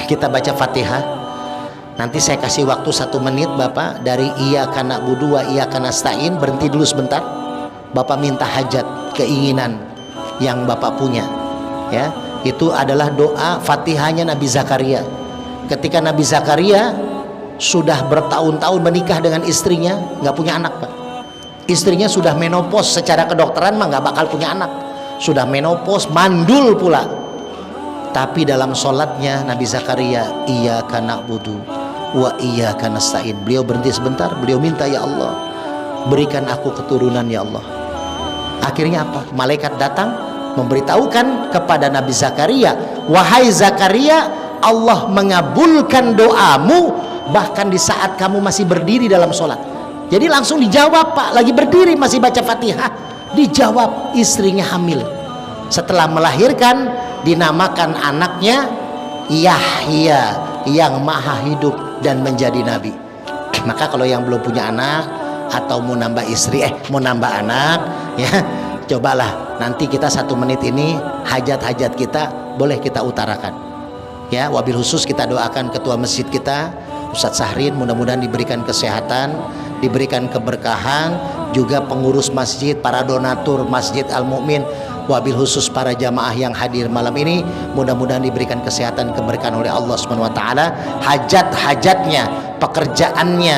Kita baca Fatihah. Nanti saya kasih waktu 1 menit Bapak, dari iyyaka na'budu wa iyyaka nasta'in, berhenti dulu sebentar. Bapak minta hajat, keinginan yang Bapak punya, ya. Itu adalah doa Fatihahnya Nabi Zakaria. Ketika Nabi Zakaria sudah bertahun-tahun menikah dengan istrinya, nggak punya anak, Pak. Istrinya sudah menopause, secara kedokteran mah nggak bakal punya anak. Sudah menopause, mandul pula. Tapi dalam sholatnya Nabi Zakaria, iyyaka na'budu wa iyyaka nasta'in, beliau berhenti sebentar, beliau minta, ya Allah, berikan aku keturunan ya Allah. Akhirnya apa? Malaikat datang memberitahukan kepada Nabi Zakaria, wahai Zakaria, Allah mengabulkan doamu bahkan di saat kamu masih berdiri dalam sholat. Jadi langsung dijawab, Pak. Lagi berdiri masih baca Fatihah, dijawab. Istrinya hamil. Setelah melahirkan, dinamakan anaknya Yahya, yang maha hidup dan menjadi nabi. Maka kalau yang belum punya anak atau mau nambah istri, mau nambah anak, ya, cobalah nanti kita 1 menit ini hajat-hajat kita boleh kita utarakan, ya. Wabil khusus kita doakan ketua masjid kita, Ustadz Sahrin, mudah-mudahan diberikan kesehatan, diberikan keberkahan, juga pengurus masjid, para donatur Masjid Al Mu'min, wabil khusus para jamaah yang hadir malam ini, mudah-mudahan diberikan kesehatan, keberkahan oleh Allah Subhanahu wa taala. Hajat-hajatnya, pekerjaannya,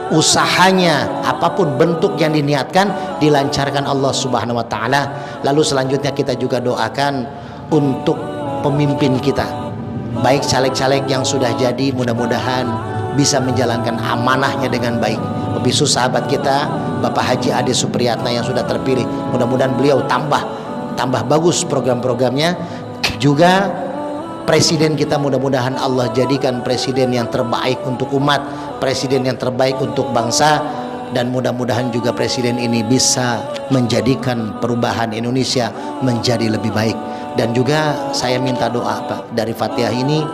usahanya, apapun bentuk yang diniatkan, dilancarkan Allah Subhanahu wa taala. Lalu selanjutnya kita juga doakan untuk pemimpin kita, baik caleg-caleg yang sudah jadi, mudah-mudahan bisa menjalankan amanahnya dengan baik. Lebih khusus sahabat kita Bapak Haji Ade Supriyatna yang sudah terpilih, mudah-mudahan beliau tambah bagus program-programnya. Juga presiden kita, mudah-mudahan Allah jadikan presiden yang terbaik untuk umat, presiden yang terbaik untuk bangsa, dan mudah-mudahan juga presiden ini bisa menjadikan perubahan Indonesia menjadi lebih baik. Dan juga saya minta doa, Pak, dari Fatihah ini,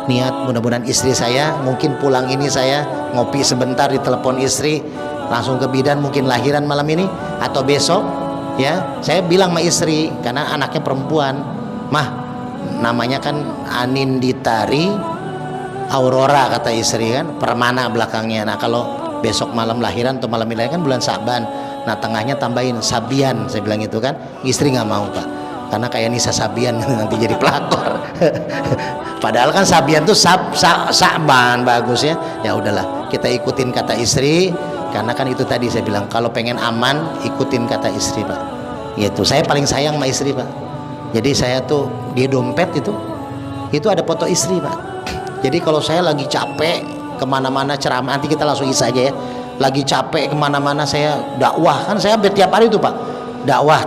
niat mudah-mudahan istri saya, mungkin pulang ini saya ngopi sebentar, ditelepon istri, langsung ke bidan, mungkin lahiran malam ini atau besok, ya. Saya bilang sama istri, karena anaknya perempuan, mah namanya kan Aninditari Aurora, kata istri kan, Permana belakangnya. Nah kalau besok malam lahiran atau malam ini kan bulan Sa'ban, nah tengahnya tambahin Sabian, saya bilang itu kan. Istri nggak mau, Pak, karena kayak Nisa Sabian nanti jadi pelakor. Padahal kan Sabian tuh Sa'ban bagus, ya. Ya udahlah, kita ikutin kata istri, karena kan itu tadi saya bilang, kalau pengen aman ikutin kata istri, Pak. Gitu. Saya paling sayang sama istri, Pak. Jadi saya tuh di dompet itu ada foto istri, Pak. Jadi kalau saya lagi capek kemana-mana ceramah, nanti kita langsung isi aja ya. Lagi capek kemana-mana saya dakwah, kan saya tiap hari tuh, Pak, dakwah.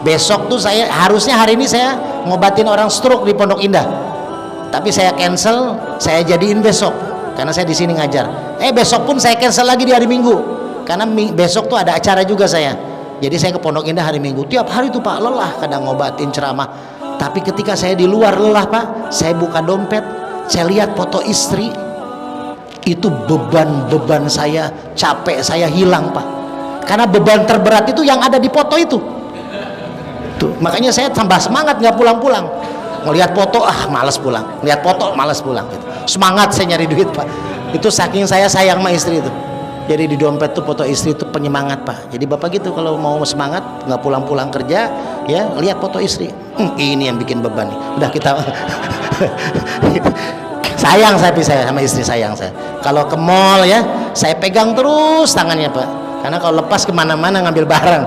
Besok tuh saya harusnya hari ini saya ngobatin orang stroke di Pondok Indah, tapi saya cancel, saya jadiin besok karena saya di sini ngajar. Besok pun saya cancel lagi di hari Minggu karena besok tuh ada acara juga saya. Jadi saya ke Pondok Indah hari Minggu. Tiap hari tuh, Pak, lelah kadang ngobatin ceramah. Tapi ketika saya di luar lelah, Pak, saya buka dompet, saya lihat foto istri, itu beban saya, capek saya hilang, Pak. Karena beban terberat itu yang ada di foto itu. Tuh, makanya saya tambah semangat nggak pulang-pulang. Ngelihat foto, malas pulang. Ngelihat foto, malas pulang. Gitu. Semangat saya nyari duit, Pak. Itu saking saya sayang sama istri itu. Jadi di dompet tuh foto istri itu penyemangat, Pak. Jadi Bapak gitu kalau mau semangat nggak pulang-pulang kerja, ya lihat foto istri. Ini yang bikin beban nih. Udah kita sayang saya sama istri, sayang saya. Kalau ke mall ya, saya pegang terus tangannya, Pak. Karena kalau lepas kemana-mana ngambil barang.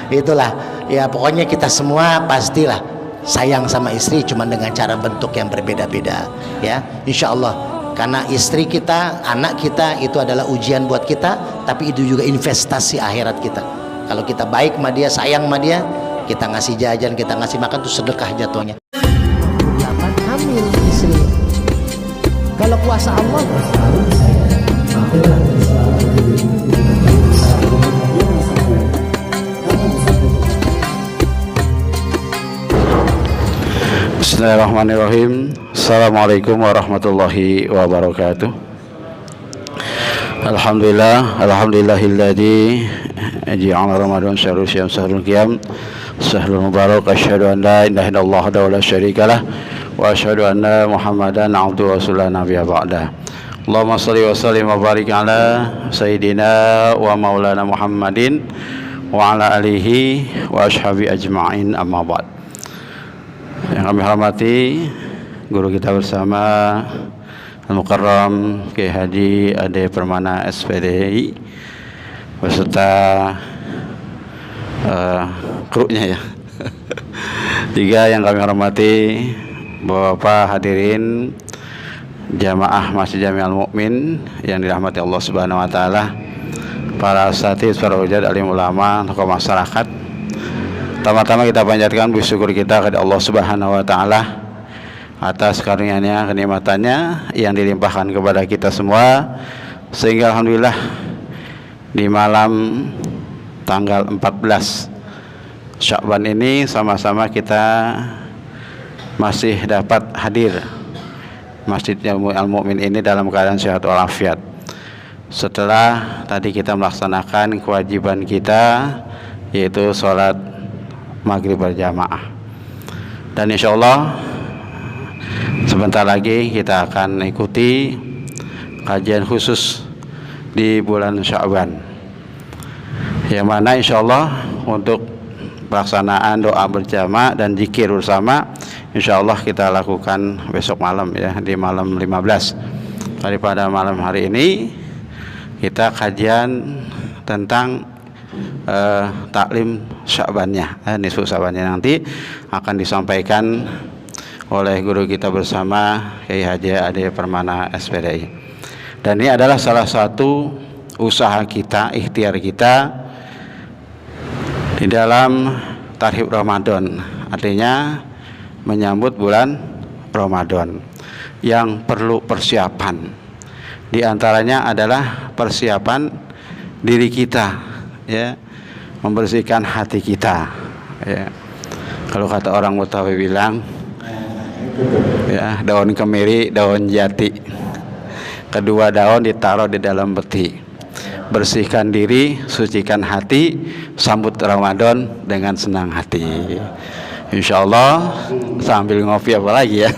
Itulah. Ya pokoknya kita semua pastilah sayang sama istri, cuma dengan cara bentuk yang berbeda-beda, ya. Insya Allah. Karena istri kita, anak kita itu adalah ujian buat kita, tapi itu juga investasi akhirat kita. Kalau kita baik sama dia, sayang sama dia, kita ngasih jajan, kita ngasih makan, itu sedekah jatuhnya. Hamil istri. Kalau kuasa Allah, Bismillahirrahmanirrahim. Assalamualaikum warahmatullahi wabarakatuh. Alhamdulillahilladzi ja'ala Ramadan syahrul syam syahrul qiyam syahrul mubarak. Asyhadu an la ilaha illallah wa la syarikalah wa asyhadu anna Muhammadan abduhu wa rasuluhu nabiyya ba'da. Allahumma shalli wa sallim wa barik ala sayyidina wa maulana Muhammadin wa ala alihi wa ashabi ajma'in, amma ba'd. Yang kami hormati guru kita bersama Al-Mukarram Kiai Haji Ade Permana SPDI beserta krunya ya. Tiga yang kami hormati Bapak hadirin jamaah Masjid Jami'al Mukmin yang dirahmati Allah Subhanahu wa taala, para asatidz, para ujad, alim ulama, tokoh masyarakat. Pertama-tama kita panjatkan puji syukur kita kepada Allah Subhanahu wa taala atas karunia-Nya, kenikmatannya yang dilimpahkan kepada kita semua, sehingga alhamdulillah di malam tanggal 14 Sya'ban ini sama-sama kita masih dapat hadir Masjid Jami'al Mukmin ini dalam keadaan sehat walafiat. Setelah tadi kita melaksanakan kewajiban kita, yaitu sholat maghrib berjamaah, dan insya Allah sebentar lagi kita akan ikuti kajian khusus di bulan Sya'ban, yang mana insya Allah untuk pelaksanaan doa berjamaah dan zikir bersama insya Allah kita lakukan besok malam ya, di malam 15. Daripada malam hari ini kita kajian tentang taklim Sya'bannya, nisfu Sya'bannya nanti akan disampaikan oleh guru kita bersama Kiai Haji Ade Permana SPDI. Dan ini adalah salah satu usaha kita, ikhtiar kita di dalam tarhib Ramadan, artinya menyambut bulan Ramadan yang perlu persiapan. Di antaranya adalah persiapan diri kita, ya, membersihkan hati kita. Ya. Kalau kata orang Betawi bilang, ya, daun kemiri, daun jati, kedua daun ditaruh di dalam peti. Bersihkan diri, sucikan hati, sambut Ramadan dengan senang hati. Insya Allah sambil ngopi apa lagi ya.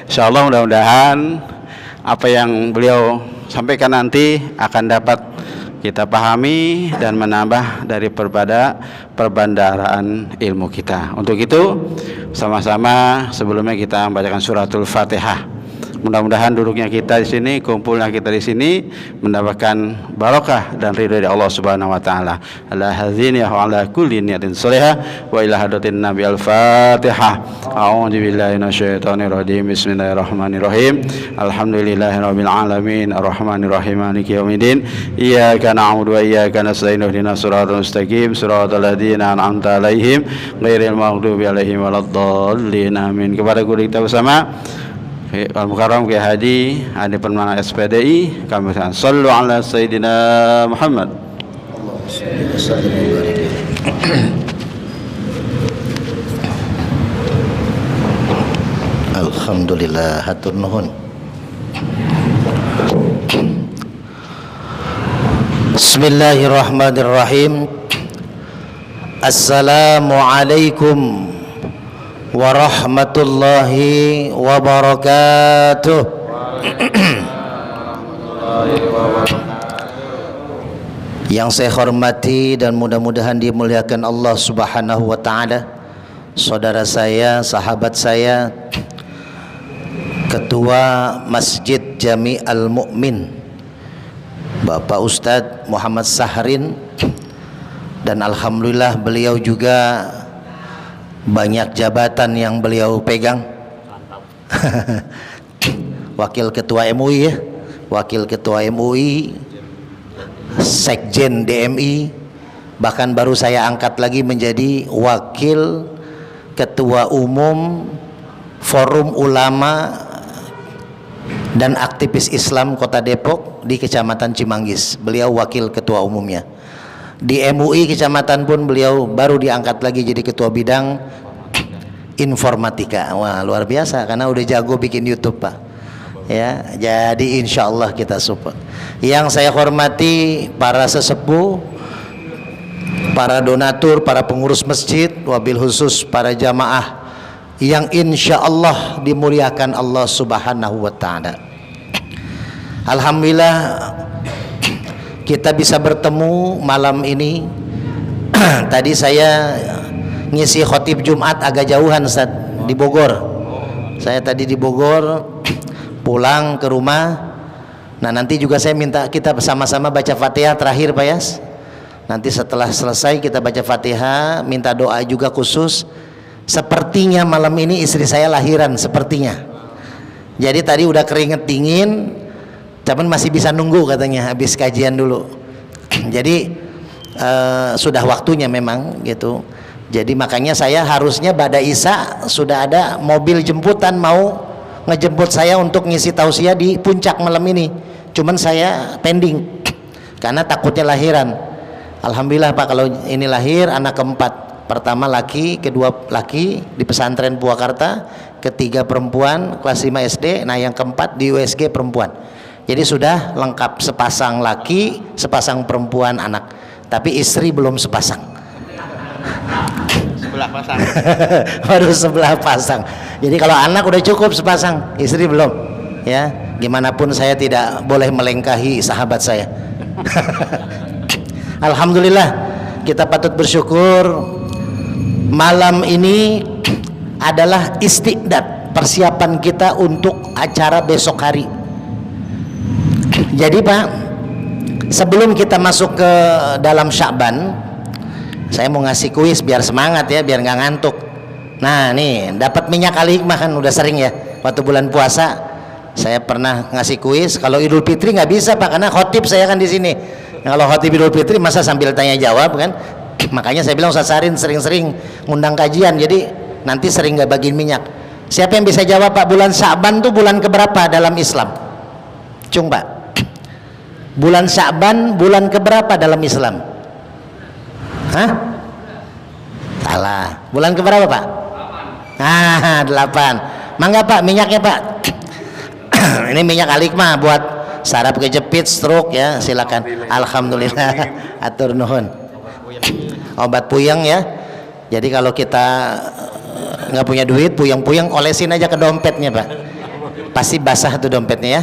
Insya Allah mudah-mudahan apa yang beliau sampaikan nanti akan dapat kita pahami dan menambah dari perbandaraan ilmu kita. Untuk itu sama-sama sebelumnya kita membacakan suratul Fatihah. Mudah-mudahan duduknya kita di sini, kumpulnya kita di sini mendapatkan barokah dan ridho dari Allah Subhanahu wa taala. Ala hadzini wa ala kulli niyatin shalihah wa ila hadratin nabi al-Fatihah. A'udzu billahi minasyaitonir rajim. Bismillahirrahmanirrahim. Alhamdulillahirabbil alamin arrahmanir rahim maliki yaumiddin. Iyyaka na'budu wa iyyaka nasta'in ihdinas siratal mustaqim siratal ladzina an'amta 'alaihim ghairil maghdubi 'alaihim waladdallin. Amin. Kepada guru kita bersama Al-Mukarram Kiai Haji Ade Permana SPDI, kami sallu ala sayyidina Muhammad. Alhamdulillah, hatur nuhun. Bismillahirrahmanirrahim. Assalamualaikum warahmatullahi wabarakatuh. Yang saya hormati dan mudah-mudahan dimuliakan Allah Subhanahu wa taala, saudara saya, sahabat saya, Ketua Masjid Jami'al Mukmin Bapak Ustadz Muhammad Sahrin, dan alhamdulillah beliau juga banyak jabatan yang beliau pegang. Wakil Ketua MUI ya, Wakil Ketua MUI, Sekjen DMI, bahkan baru saya angkat lagi menjadi Wakil Ketua Umum Forum Ulama dan Aktivis Islam Kota Depok di Kecamatan Cimanggis. Beliau Wakil Ketua Umumnya. Di MUI Kecamatan pun beliau baru diangkat lagi jadi Ketua Bidang Informatika. Wah, luar biasa karena udah jago bikin YouTube, Pak. Ya, jadi insya Allah kita support. Yang saya hormati para sesepuh, para donatur, para pengurus masjid, wabil khusus para jamaah yang insya Allah dimuliakan Allah Subhanahu wa Ta'ala. Alhamdulillah kita bisa bertemu malam ini. Tadi saya ngisi khotib Jumat agak jauhan Ustaz, di Bogor. Saya tadi di Bogor, pulang ke rumah. Nah nanti juga saya minta kita bersama-sama baca Fatihah terakhir Pak Yas. Nanti setelah selesai kita baca Fatihah, minta doa juga khusus. Sepertinya malam ini istri saya lahiran, sepertinya. Jadi tadi udah keringet dingin, cuman masih bisa nunggu katanya habis kajian dulu. Jadi sudah waktunya memang gitu. Jadi makanya saya harusnya Ba'da Isya sudah ada mobil jemputan mau ngejemput saya untuk ngisi tausiah di puncak malam ini. Cuman saya pending karena takutnya lahiran. Alhamdulillah Pak, kalau ini lahir anak keempat. Pertama laki, kedua laki di pesantren Purwakarta, ketiga perempuan kelas 5 SD, nah yang keempat di USG perempuan. Jadi sudah lengkap, sepasang laki, sepasang perempuan anak. Tapi istri belum sepasang. Sebelah pasang. Baru sebelah pasang. Jadi kalau anak udah cukup sepasang, istri belum. Ya, gimana pun saya tidak boleh melengkahi sahabat saya. Alhamdulillah, kita patut bersyukur. Malam ini adalah istiqdad, persiapan kita untuk acara besok hari. Jadi Pak, sebelum kita masuk ke dalam Sya'ban, saya mau ngasih kuis biar semangat ya, biar nggak ngantuk. Nah nih, dapat minyak al-hikmah kan udah sering ya, waktu bulan puasa saya pernah ngasih kuis. Kalau Idul Fitri nggak bisa Pak, karena khotib saya kan di sini. Kalau khotib Idul Fitri masa sambil tanya jawab kan. Makanya saya bilang Ustaz Sarin sering-sering ngundang kajian, jadi nanti sering nggak bagiin minyak. Siapa yang bisa jawab Pak, bulan Sya'ban tuh bulan keberapa dalam Islam? Cung Pak, bulan Sya'ban bulan keberapa dalam Islam? Hah? Salah. Bulan keberapa Pak? 8. Mangga Pak minyaknya Pak. Ini minyak al-hikmah buat saraf kejepit, stroke ya, silakan. Alhamdulillah. Atur nuhun. Obat puyeng ya. Jadi kalau kita nggak punya duit, puyeng-puyeng olesin aja ke dompetnya Pak. Pasti basah tuh dompetnya ya.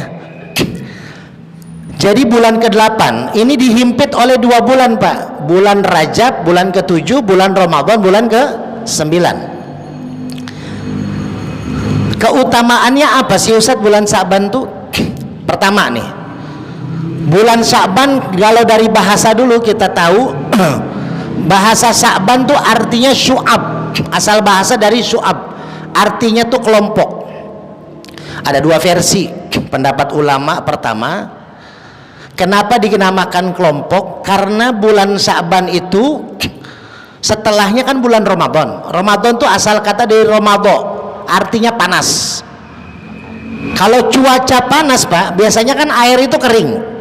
Jadi bulan ke-8 ini dihimpit oleh 2 bulan Pak. Bulan Rajab, bulan ke-7, bulan Ramadan, bulan ke-9. Keutamaannya apa sih Ustadz bulan Sya'ban tuh? Pertama nih, bulan Sya'ban kalau dari bahasa dulu kita tahu bahasa Sya'ban tuh artinya syu'ab, asal bahasa dari syu'ab, artinya tuh kelompok. Ada 2 versi pendapat ulama. Pertama, kenapa dinamakan kelompok? Karena bulan Sya'ban itu setelahnya kan bulan Ramadan. Ramadan tuh asal kata dari Romado, artinya panas. Kalau cuaca panas Pak, biasanya kan air itu kering.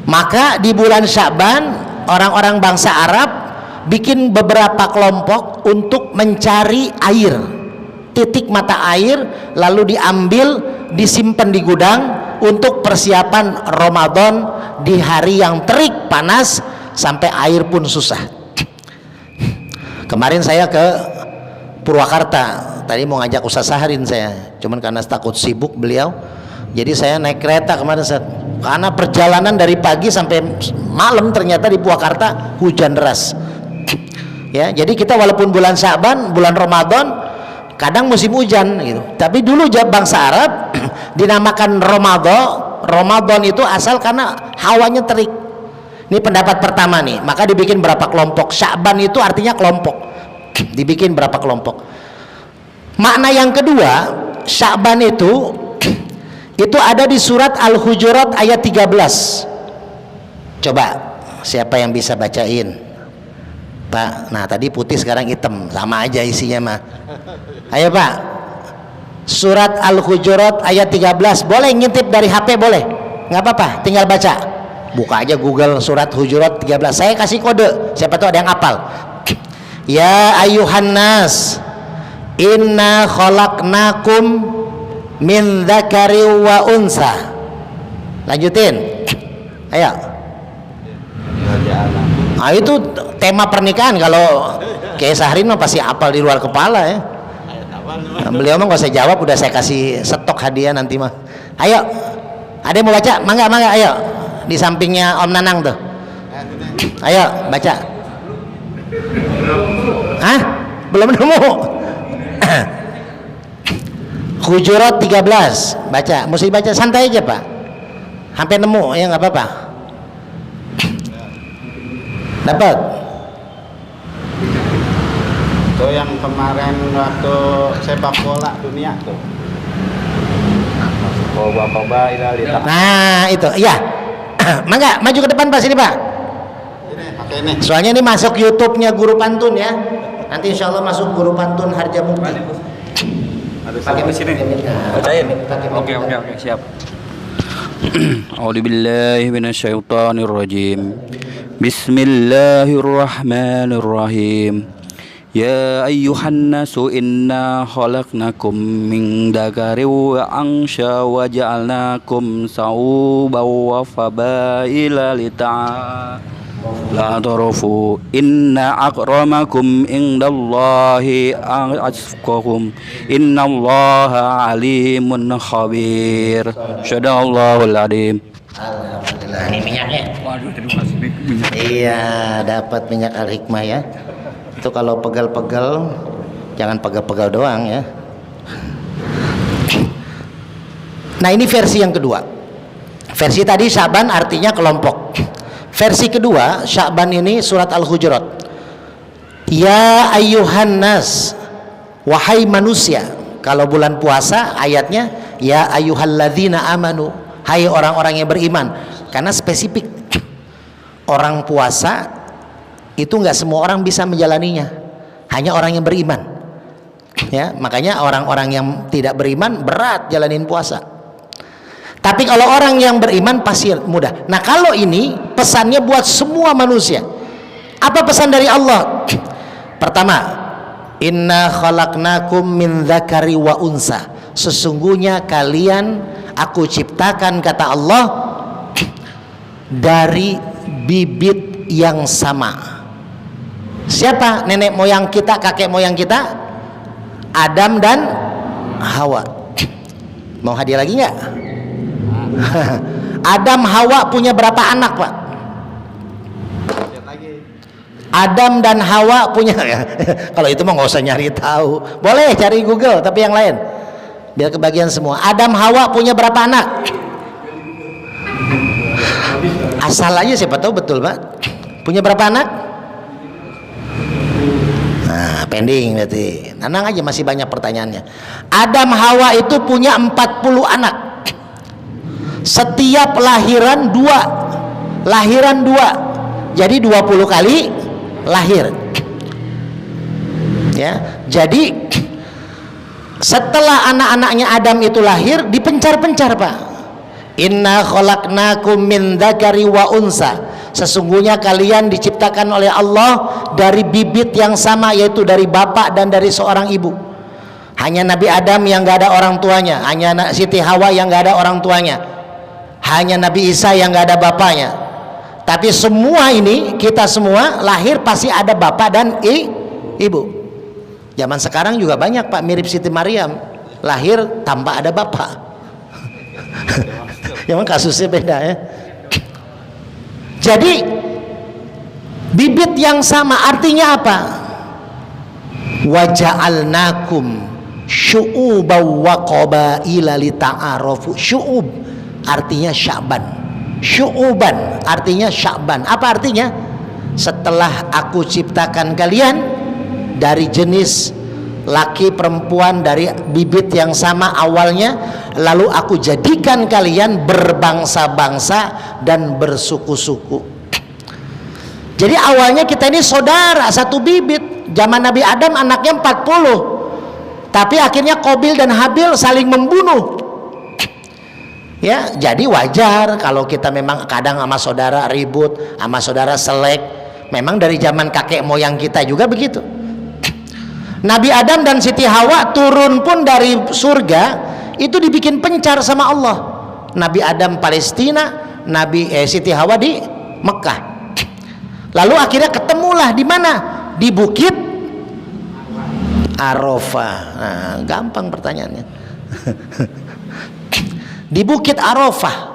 Maka di bulan Sya'ban orang-orang bangsa Arab bikin beberapa kelompok untuk mencari air, titik mata air, lalu diambil, disimpan di gudang untuk persiapan Ramadan di hari yang terik panas sampai air pun susah. Kemarin saya ke Purwakarta, tadi mau ngajak Ustaz Saharin saya, cuman karena takut sibuk beliau, jadi saya naik kereta kemarin Ustaz. Karena perjalanan dari pagi sampai malam ternyata di Purwakarta hujan deras. Ya, jadi kita walaupun bulan Sya'ban, bulan Ramadan, kadang musim hujan gitu. Tapi dulu bangsa Arab dinamakan Ramadan itu asal karena hawanya terik. Ini pendapat pertama nih. Maka dibikin berapa kelompok. Sya'ban itu artinya kelompok. Dibikin berapa kelompok. Makna yang kedua, Sya'ban itu ada di surat Al-Hujurat ayat 13. Coba siapa yang bisa bacain Pak? Nah tadi putih sekarang hitam, sama aja isinya mah. Ayo Pak, surat Al-Hujurat ayat 13. Boleh ngintip dari HP, boleh, nggak apa-apa, tinggal baca. Buka aja Google surat Hujurat 13. Saya kasih kode, siapa tahu ada yang hafal. Ya ayuhan nas, inna khalaqnakum min dzakari wa unsa. Lanjutin, ayo. Nah itu tema pernikahan. Kalau Kiai Sahrin pasti apal di luar kepala ya. Beliau mah nggak usah jawab, udah saya kasih stok hadiah nanti mah. Ayo, ada yang mau baca? Mangga, ayo. Di sampingnya Om Nanang tuh. Ayo, baca. Hah? Belum nemu. Hujurat 13. Baca, mesti baca santai aja, Pak. Sampai nemu ya nggak apa-apa. Dapat. Itu yang kemarin waktu sepak bola dunia tuh. Koba ila lita. Nah, itu. Iya. Mangga, maju ke depan Pak, sini Pak. Ini pakai ini. Soalnya ini masuk YouTube-nya Guru Pantun ya. Nanti insya Allah masuk Guru Pantun Harjamukti. Pakai di sini. Bacain. Oke, siap. A'udzubillahi minasyaitonirrajim. Bismillahirrahmanirrahim. Ya ayyuhan nasu inna khalaqnakum min dzakarin wa unsha wa ja'alnakum sa'uban wa fabaila lita'arafu inna akramakum indallahi atqakum innallaha alimun khabir. Sadaqallahul adzim. Alhamdulillah. Ini minyaknya. Waduh, terima kasih minyak. Iya, dapat minyak al-hikmah ya. Itu kalau pegal-pegal jangan pegal-pegal doang ya. Nah, ini versi yang kedua. Versi tadi Sya'ban artinya kelompok. Versi kedua, Sya'ban ini surat Al-Hujurat. Ya ayyuhan nas, wahai manusia. Kalau bulan puasa ayatnya ya ayyuhalladzina amanu, hai orang-orang yang beriman. Karena spesifik. Orang puasa itu nggak semua orang bisa menjalaninya, hanya orang yang beriman ya. Makanya orang-orang yang tidak beriman berat jalanin puasa, tapi kalau orang yang beriman pasti mudah. Nah, kalau ini pesannya buat semua manusia. Apa pesan dari Allah? Pertama, inna khalaqnakum min dzakari wa unsa, sesungguhnya kalian aku ciptakan, kata Allah, dari bibit yang sama. Siapa? Nenek moyang kita, kakek moyang kita, Adam dan Hawa. Mau hadiah lagi nggak? Adam Hawa punya berapa anak, Pak? Adam dan Hawa punya kalau itu mah nggak usah nyari tahu, boleh cari Google, tapi yang lain biar kebagian semua. Adam Hawa punya berapa anak? Asal aja siapa tahu betul, Pak. Punya berapa anak? Nah, pending berarti. Tenang aja, masih banyak pertanyaannya. Adam Hawa itu punya 40 anak. Setiap lahiran dua. Jadi 20 kali lahir. Ya, jadi setelah anak-anaknya Adam itu lahir, dipencar-pencar, Pak. Inna khalaqnakum min dzakari wa unsa, sesungguhnya kalian diciptakan oleh Allah dari bibit yang sama, yaitu dari bapak dan dari seorang ibu. Hanya Nabi Adam yang gak ada orang tuanya, hanya Siti Hawa yang gak ada orang tuanya, hanya Nabi Isa yang gak ada bapaknya. Tapi semua ini, kita semua lahir pasti ada bapak dan ibu. Zaman sekarang juga banyak, Pak, mirip Siti Maryam, lahir tanpa ada bapak. Memang kasusnya beda ya. Jadi bibit yang sama artinya apa? Wa ja'alnakum syu'uban wa qabaila lita'arafu. Syu'ub artinya Sya'ban. Syu'uban artinya Sya'ban. Apa artinya? Setelah aku ciptakan kalian dari jenis laki perempuan dari bibit yang sama awalnya, lalu aku jadikan kalian berbangsa-bangsa dan bersuku-suku. Jadi awalnya kita ini saudara satu bibit. Zaman Nabi Adam anaknya 40, tapi akhirnya Qabil dan Habil saling membunuh. Ya, jadi wajar kalau kita memang kadang sama saudara ribut, sama saudara selek. Memang dari zaman kakek moyang kita juga begitu. Nabi Adam dan Siti Hawa turun pun dari surga itu dibikin pencar sama Allah. Nabi Adam Palestina, Siti Hawa di Mekah. Lalu akhirnya ketemulah di mana? Di bukit Arafah. Nah, gampang pertanyaannya. Di Bukit Arafah.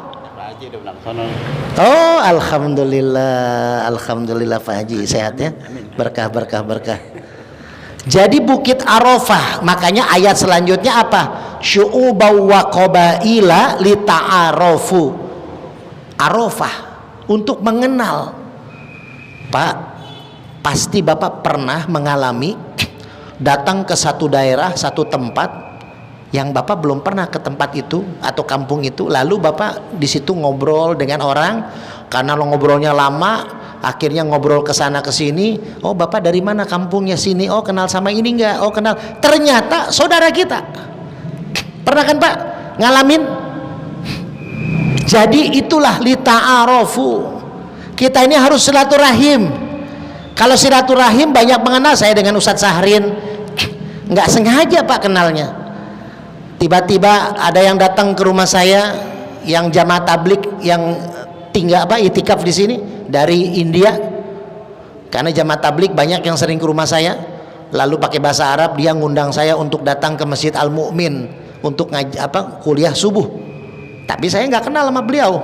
Oh, alhamdulillah, alhamdulillah Pak Haji sehat ya. Berkah, berkah, berkah. Jadi Bukit Arafah, makanya ayat selanjutnya apa? Syu'ubaw wa qabaila lita'arafu. Arafah untuk mengenal. Pak, pasti Bapak pernah mengalami datang ke satu daerah, satu tempat yang Bapak belum pernah ke tempat itu atau kampung itu, lalu Bapak di situ ngobrol dengan orang, karena lo ngobrolnya lama, akhirnya ngobrol ke sana ke sini. Oh, Bapak dari mana kampungnya sini? Oh, kenal sama ini enggak? Oh, kenal. Ternyata saudara kita. Pernah kan Pak ngalamin? Jadi itulah lita'arafu. Kita ini harus silaturahim. Kalau silaturahim banyak mengenal. Saya dengan Ustadz Sahrin nggak sengaja Pak kenalnya. Tiba-tiba ada yang datang ke rumah saya yang jamaah tablik yang tinggal itikaf di sini dari India. Karena jamaah tablik banyak yang sering ke rumah saya. Lalu pakai bahasa Arab dia ngundang saya untuk datang ke Masjid Al Mu'min untuk kuliah subuh. Tapi saya nggak kenal sama beliau.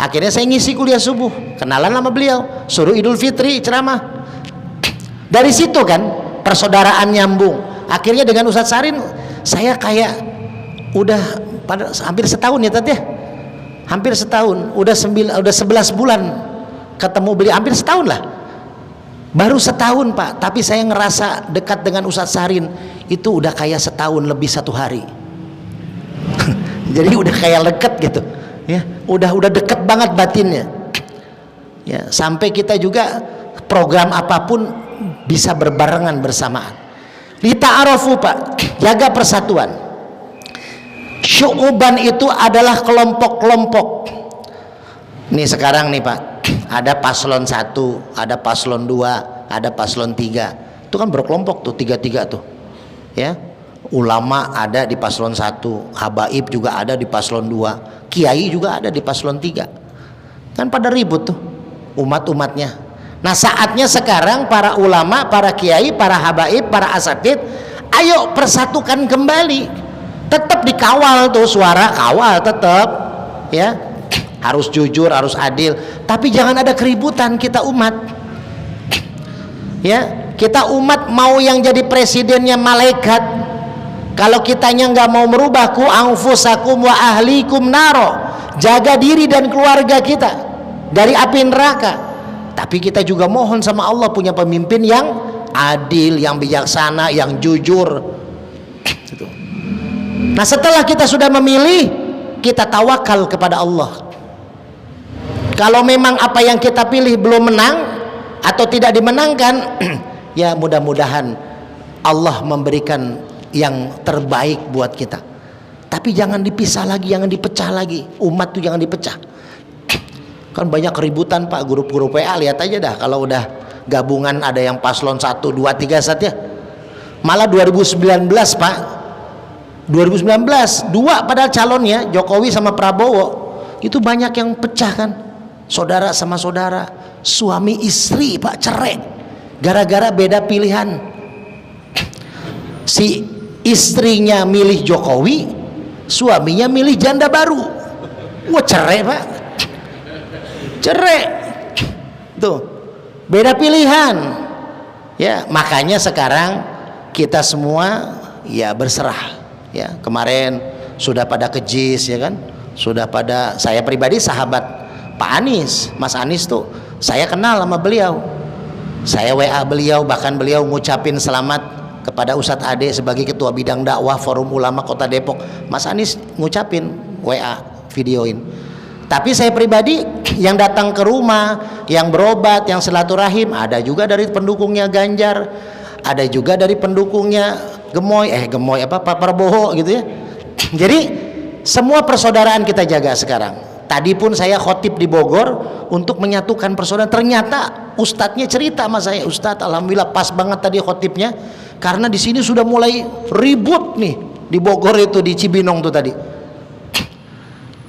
Akhirnya saya ngisi kuliah subuh, kenalan sama beliau, suruh Idul Fitri ceramah. Dari situ kan persaudaraan nyambung. Akhirnya dengan Ustadz Sarin saya kayak udah hampir setahun ya Tat ya, hampir setahun, udah 11 bulan ketemu beliau, hampir setahun lah, baru setahun Pak, tapi saya ngerasa dekat dengan Ustadz Sarin itu udah kayak setahun lebih 1 hari. Jadi udah kayak deket gitu ya, udah deket banget batinnya ya, sampai kita juga program apapun bisa berbarengan bersamaan. Lita'arafu Pak, jaga persatuan. Syu'uban itu adalah kelompok-kelompok. Nih sekarang nih Pak, ada paslon 1, ada paslon 2, ada paslon 3. Itu kan berkelompok tuh, 3-3 tuh. Ya. Ulama ada di paslon 1, habaib juga ada di paslon 2, kiai juga ada di paslon 3. Kan pada ribut tuh umat-umatnya. Nah, saatnya sekarang para ulama, para kiai, para habaib, para asatid, ayo persatukan kembali. Tetap dikawal tuh suara, kawal tetap ya, harus jujur, harus adil, tapi jangan ada keributan. Kita umat ya, kita umat mau yang jadi presidennya malaikat. Kalau kitanya nggak mau merubah, ku anfusakum wa ahlikum naro, jaga diri dan keluarga kita dari api neraka. Tapi kita juga mohon sama Allah punya pemimpin yang adil, yang bijaksana, yang jujur. Nah, setelah kita sudah memilih, kita tawakal kepada Allah. Kalau memang apa yang kita pilih belum menang atau tidak dimenangkan, ya mudah-mudahan Allah memberikan yang terbaik buat kita. Tapi jangan dipisah lagi, jangan dipecah lagi. Umat tuh jangan dipecah. Kan banyak keributan Pak, grup-grup WA, lihat aja dah kalau udah gabungan ada yang paslon 1, 2, 3 saja. Malah 2019 Pak, 2019 dua padahal calonnya Jokowi sama Prabowo itu banyak yang pecah kan, saudara sama saudara, suami istri Pak cerai gara-gara beda pilihan. Si istrinya milih Jokowi, suaminya milih janda baru. Wah, cerai Pak, cerai tuh, beda pilihan ya. Makanya sekarang kita semua ya berserah ya. Kemarin sudah pada ke JIS ya kan, sudah pada, saya pribadi sahabat Pak Anies, Mas Anies tuh saya kenal sama beliau, saya WA beliau, bahkan beliau ngucapin selamat kepada Ustadz Ade sebagai ketua bidang dakwah Forum Ulama Kota Depok. Mas Anies ngucapin, WA, videoin. Tapi saya pribadi yang datang ke rumah, yang berobat, yang silaturahim, ada juga dari pendukungnya Ganjar, ada juga dari pendukungnya Pak Prabowo gitu ya. Jadi semua persaudaraan kita jaga sekarang. Tadi pun saya khotib di Bogor untuk menyatukan persaudaraan. Ternyata ustadznya cerita sama saya, Ustadz alhamdulillah pas banget tadi khotibnya, karena di sini sudah mulai ribut nih di Bogor itu, di Cibinong tuh tadi.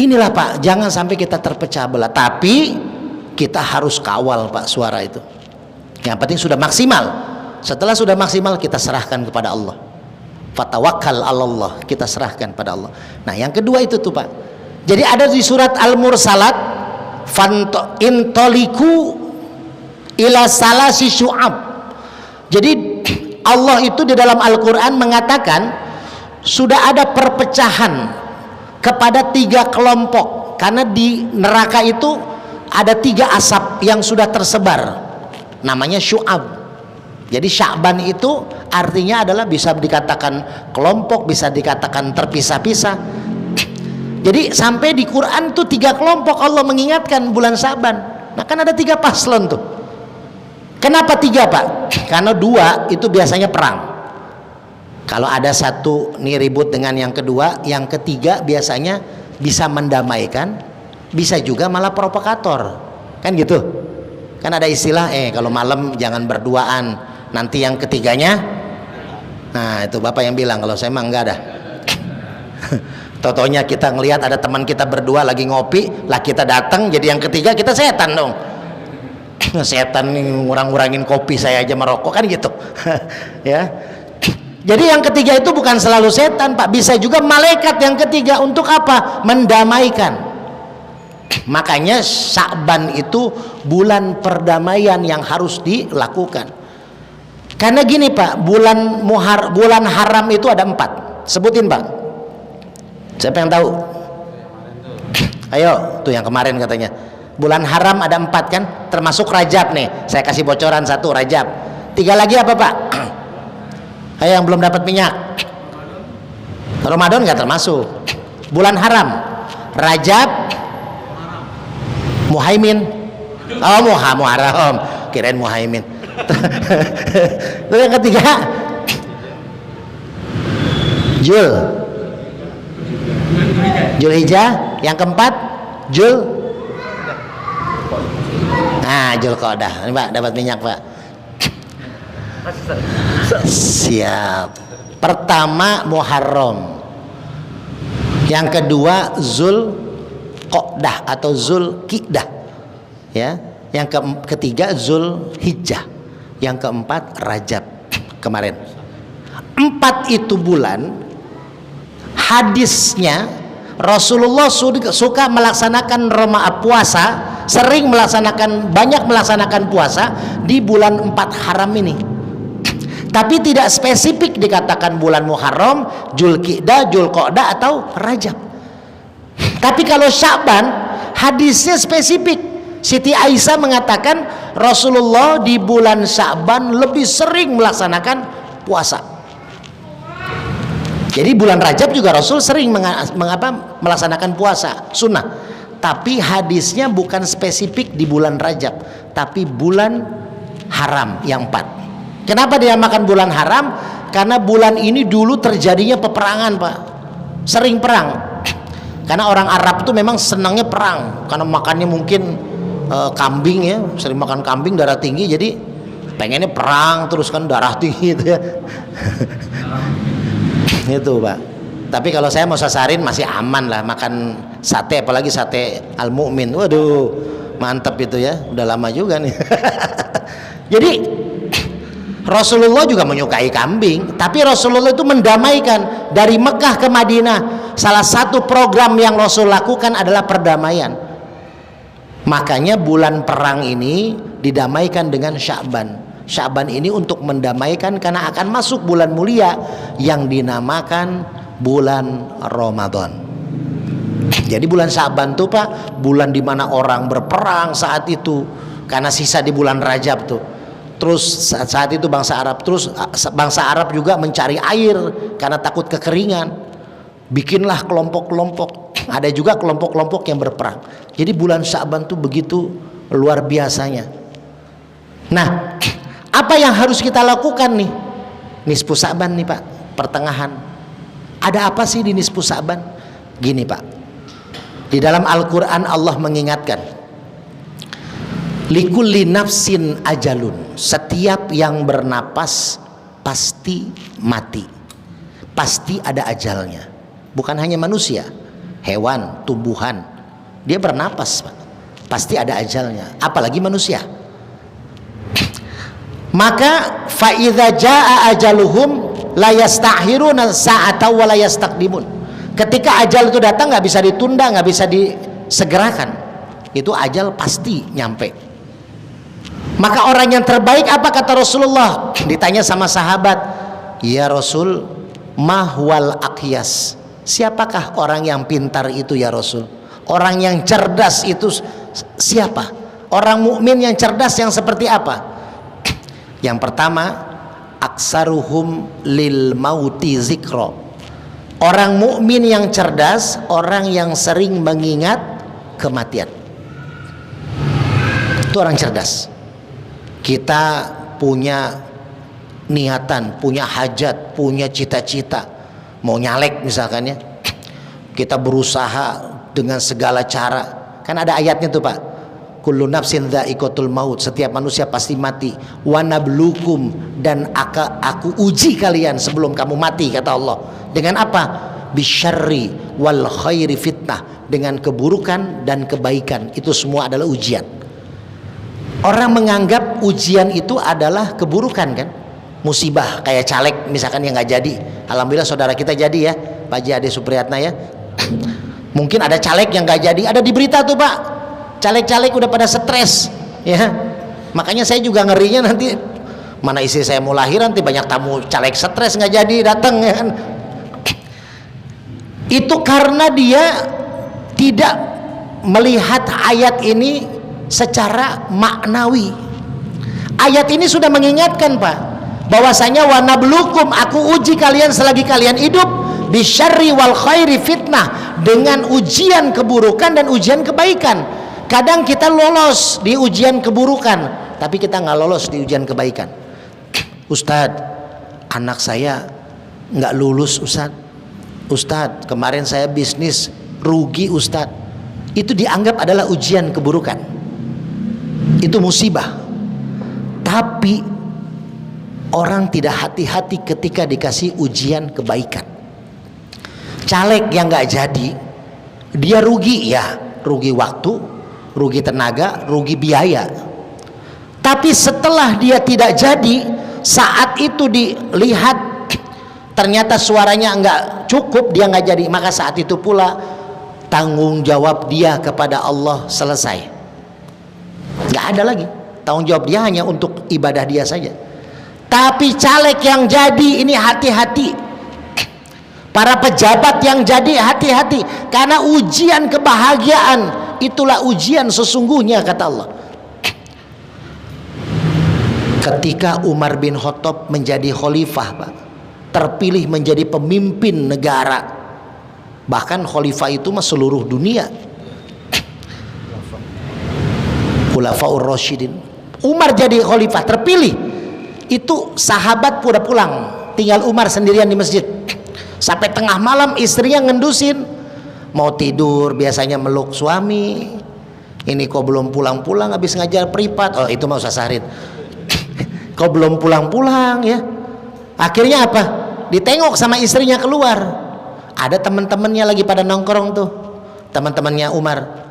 Inilah Pak, jangan sampai kita terpecah belah, tapi kita harus kawal Pak suara itu. Yang penting sudah maksimal. setelah sudah maksimal kita serahkan kepada Allah. Fatawakkal 'alallah, kita serahkan pada Allah. Nah, yang kedua itu tuh Pak. Jadi ada di surat Al-Mursalat, intoliku ila salasi syu'ab. Jadi Allah itu di dalam Al-Quran mengatakan sudah ada perpecahan kepada 3 kelompok, karena di neraka itu ada 3 asap yang sudah tersebar, namanya syu'ab. Jadi Sya'ban itu artinya adalah bisa dikatakan kelompok, bisa dikatakan terpisah-pisah. Jadi sampai di Quran tuh 3 kelompok Allah mengingatkan bulan Sya'ban. Nah kan ada 3 paslon tuh. Kenapa 3 Pak? Karena 2 itu biasanya perang. Kalau ada satu nih ribut dengan yang kedua, yang ketiga biasanya bisa mendamaikan, bisa juga malah provokator. Kan gitu. Kan ada istilah kalau malam jangan berduaan, nanti yang ketiganya. Nah itu Bapak yang bilang, kalau saya mah enggak ada. Totonya kita ngelihat ada teman kita berdua lagi ngopi, lah kita datang jadi yang ketiga, kita setan dong. Setan nih ngurang-ngurangin kopi saya aja merokok, kan gitu. Ya. Jadi yang ketiga itu bukan selalu setan Pak, bisa juga malaikat yang ketiga. Untuk apa? Mendamaikan. Makanya Sya'ban itu bulan perdamaian yang harus dilakukan. Karena gini Pak, bulan haram itu ada 4. Sebutin Pak. Siapa yang tahu? Ayo, tuh yang kemarin katanya. Bulan haram ada 4 kan? Termasuk Rajab nih. Saya kasih bocoran 1, Rajab. 3 lagi apa Pak? Ayo yang belum dapat minyak. Ramadan nggak termasuk. Bulan haram, Rajab, Muhaimin. Oh, Muharram. Kirain Muhaimin. Terus yang ketiga Julhijjah. Yang keempat Julqa'dah. Ini Pak dapat minyak Pak. Siap. Pertama Muharram, yang kedua Zulqa'dah atau Zulqidah, ya. Yang ketiga Zulhijjah, yang keempat Rajab kemarin. 4 itu bulan hadisnya Rasulullah suka melaksanakan puasa, sering banyak melaksanakan puasa di bulan 4 haram ini. Tapi tidak spesifik dikatakan bulan Muharram, Zulqidah, Zulqa'dah atau Rajab. Tapi kalau Sya'ban hadisnya spesifik. Siti Aisyah mengatakan Rasulullah di bulan Sya'ban lebih sering melaksanakan puasa. Jadi bulan Rajab juga Rasul sering melaksanakan puasa sunnah. Tapi hadisnya bukan spesifik di bulan Rajab, tapi bulan haram yang 4. Kenapa dia makan bulan haram? Karena bulan ini dulu terjadinya peperangan Pak. Sering perang. Karena orang Arab itu memang senangnya perang. Karena makannya mungkin kambing ya, sering makan kambing, darah tinggi, jadi pengennya perang terus kan, darah tinggi gitu ya. Itu Pak. Tapi kalau saya mau sasarin masih aman lah, makan sate, apalagi sate Al-Mu'min. Waduh mantep itu ya, udah lama juga nih. Jadi Rasulullah juga menyukai kambing, tapi Rasulullah itu mendamaikan. Dari Mekah ke Madinah, salah satu program yang Rasul lakukan adalah perdamaian. Makanya bulan perang ini didamaikan dengan Sya'ban. Sya'ban ini untuk mendamaikan karena akan masuk bulan mulia yang dinamakan bulan Ramadan. Jadi bulan Sya'ban tuh Pak, bulan dimana orang berperang saat itu, karena sisa di bulan Rajab tuh. Terus saat itu bangsa Arab juga mencari air karena takut kekeringan. Bikinlah kelompok-kelompok. Ada juga kelompok-kelompok yang berperang. Jadi bulan Sya'ban tuh begitu luar biasanya. Nah, apa yang harus kita lakukan nih? Nisfu Sya'ban nih Pak, pertengahan. Ada apa sih di nisfu Sya'ban? Gini Pak, di dalam Al-Quran Allah mengingatkan, likulli nafsin ajalun, setiap yang bernapas pasti mati, pasti ada ajalnya. Bukan hanya manusia, hewan, tumbuhan, dia bernapas Pak, pasti ada ajalnya. Apalagi manusia. Maka fa idza jaa ajaluhum la yasta'khiruna sa'ata wa la yastaqdimun. Ketika ajal itu datang nggak bisa ditunda, nggak bisa disegerakan. Itu ajal pasti nyampe. Maka orang yang terbaik apa kata Rasulullah? Ditanya sama sahabat, ya Rasul, mahwal aqyas. Siapakah orang yang pintar itu ya Rasul? Orang yang cerdas itu siapa? Orang mukmin yang cerdas yang seperti apa? Yang pertama, aksaruhum lil mauti zikro. Orang mukmin yang cerdas, orang yang sering mengingat kematian. Itu orang cerdas. Kita punya niatan, punya hajat, punya cita-cita, mau nyalek misalkan ya, kita berusaha dengan segala cara. Kan ada ayatnya tuh Pak, kullu nafsin dha'iqatul maut, setiap manusia pasti mati. Wa nablukum, dan aku uji kalian sebelum kamu mati, kata Allah. Dengan apa? Bisyarri wal khairi fitnah, dengan keburukan dan kebaikan. Itu semua adalah ujian. Orang menganggap ujian itu adalah keburukan kan, musibah kayak caleg misalkan yang nggak jadi. Alhamdulillah saudara kita jadi ya, Pak Haji Ade Supriyatna ya. Mungkin ada caleg yang nggak jadi, ada di berita tuh Pak, caleg-caleg udah pada stres ya. Makanya saya juga ngerinya nanti mana istri saya mau lahir, nanti banyak tamu caleg stres nggak jadi datang ya kan. Itu karena dia tidak melihat ayat ini secara maknawi. Ayat ini sudah mengingatkan Pak, bahwasanya wa nablukum, aku uji kalian selagi kalian hidup, bisyarri wal khairi fitnah, dengan ujian keburukan dan ujian kebaikan. Kadang kita lolos di ujian keburukan, tapi kita nggak lolos di ujian kebaikan. Ustadz, anak saya nggak lulus Ustadz. Ustadz, kemarin saya bisnis rugi Ustadz. Itu dianggap adalah ujian keburukan, itu musibah. Tapi orang tidak hati-hati ketika dikasih ujian kebaikan. Caleg yang nggak jadi, dia rugi ya, rugi waktu, rugi tenaga, rugi biaya. Tapi setelah dia tidak jadi, saat itu dilihat ternyata suaranya nggak cukup, dia nggak jadi, maka saat itu pula tanggung jawab dia kepada Allah selesai. Nggak ada lagi tanggung jawab dia, hanya untuk ibadah dia saja. Tapi caleg yang jadi ini hati-hati, para pejabat yang jadi hati-hati, karena ujian kebahagiaan itulah ujian sesungguhnya, kata Allah. Ketika Umar bin Khattab menjadi khalifah Pak, terpilih menjadi pemimpin negara, bahkan khalifah itu mah seluruh dunia, Khulafaur Rasyidin. Umar jadi khalifah terpilih, itu sahabat udah pulang, tinggal Umar sendirian di masjid. Sampai tengah malam istrinya ngendusin, mau tidur biasanya meluk suami, ini kok belum pulang-pulang habis ngajar privat. Oh itu mau Ustaz Sahrid, kok belum pulang-pulang ya. Akhirnya apa? Ditengok sama istrinya keluar, ada teman-temannya lagi pada nongkrong tuh, teman-temannya Umar.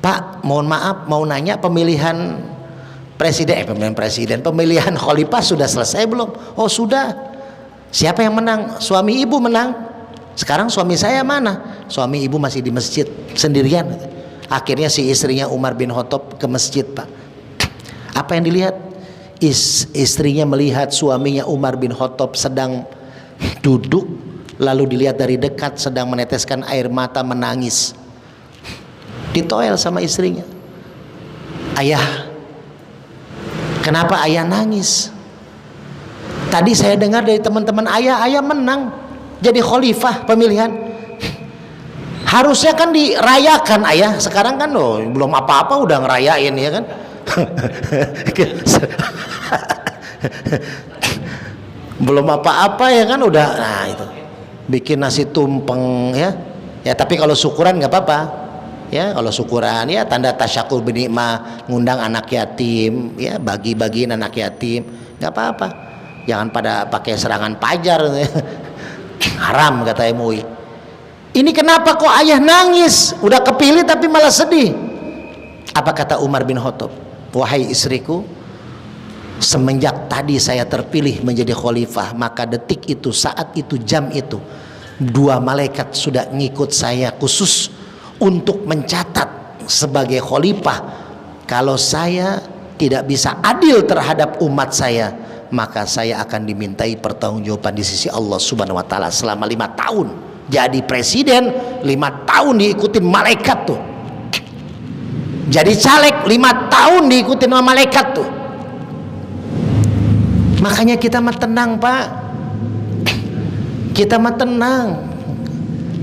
Pak, mohon maaf, mau nanya pemilihan pemilihan khalifah sudah selesai belum? Oh sudah. Siapa yang menang? Suami ibu menang. Sekarang suami saya mana? Suami ibu masih di masjid sendirian. Akhirnya si istrinya Umar bin Khattab ke masjid Pak. Apa yang dilihat? Istrinya melihat suaminya Umar bin Khattab sedang duduk, lalu dilihat dari dekat sedang meneteskan air mata, menangis. Ditoel sama istrinya, ayah, kenapa ayah nangis? Tadi saya dengar dari teman-teman ayah menang jadi khalifah pemilihan. Harusnya kan dirayakan ayah, sekarang kan belum apa-apa udah ngerayain ya kan. Belum apa-apa ya kan udah, nah itu bikin nasi tumpeng ya. Ya tapi kalau syukuran nggak apa-apa ya, kalau syukuran ya tanda tasyakur binikmah, ngundang anak yatim ya, bagi-bagiin anak yatim, nggak apa-apa. Jangan pada pakai serangan pajar haram kata MUI. Ini kenapa kok ayah nangis, udah kepilih tapi malah sedih? Apa kata Umar bin Khattab? Wahai istriku, semenjak tadi saya terpilih menjadi khalifah, maka detik itu, saat itu, jam itu, 2 malaikat sudah ngikut saya khusus untuk mencatat sebagai khalifah. Kalau saya tidak bisa adil terhadap umat saya, maka saya akan dimintai pertanggungjawaban di sisi Allah Subhanahu wa taala selama 5 tahun. Jadi presiden 5 tahun diikutin malaikat tuh. Jadi caleg 5 tahun diikutin sama malaikat tuh. Makanya kita mah tenang, Pak. Kita mah tenang.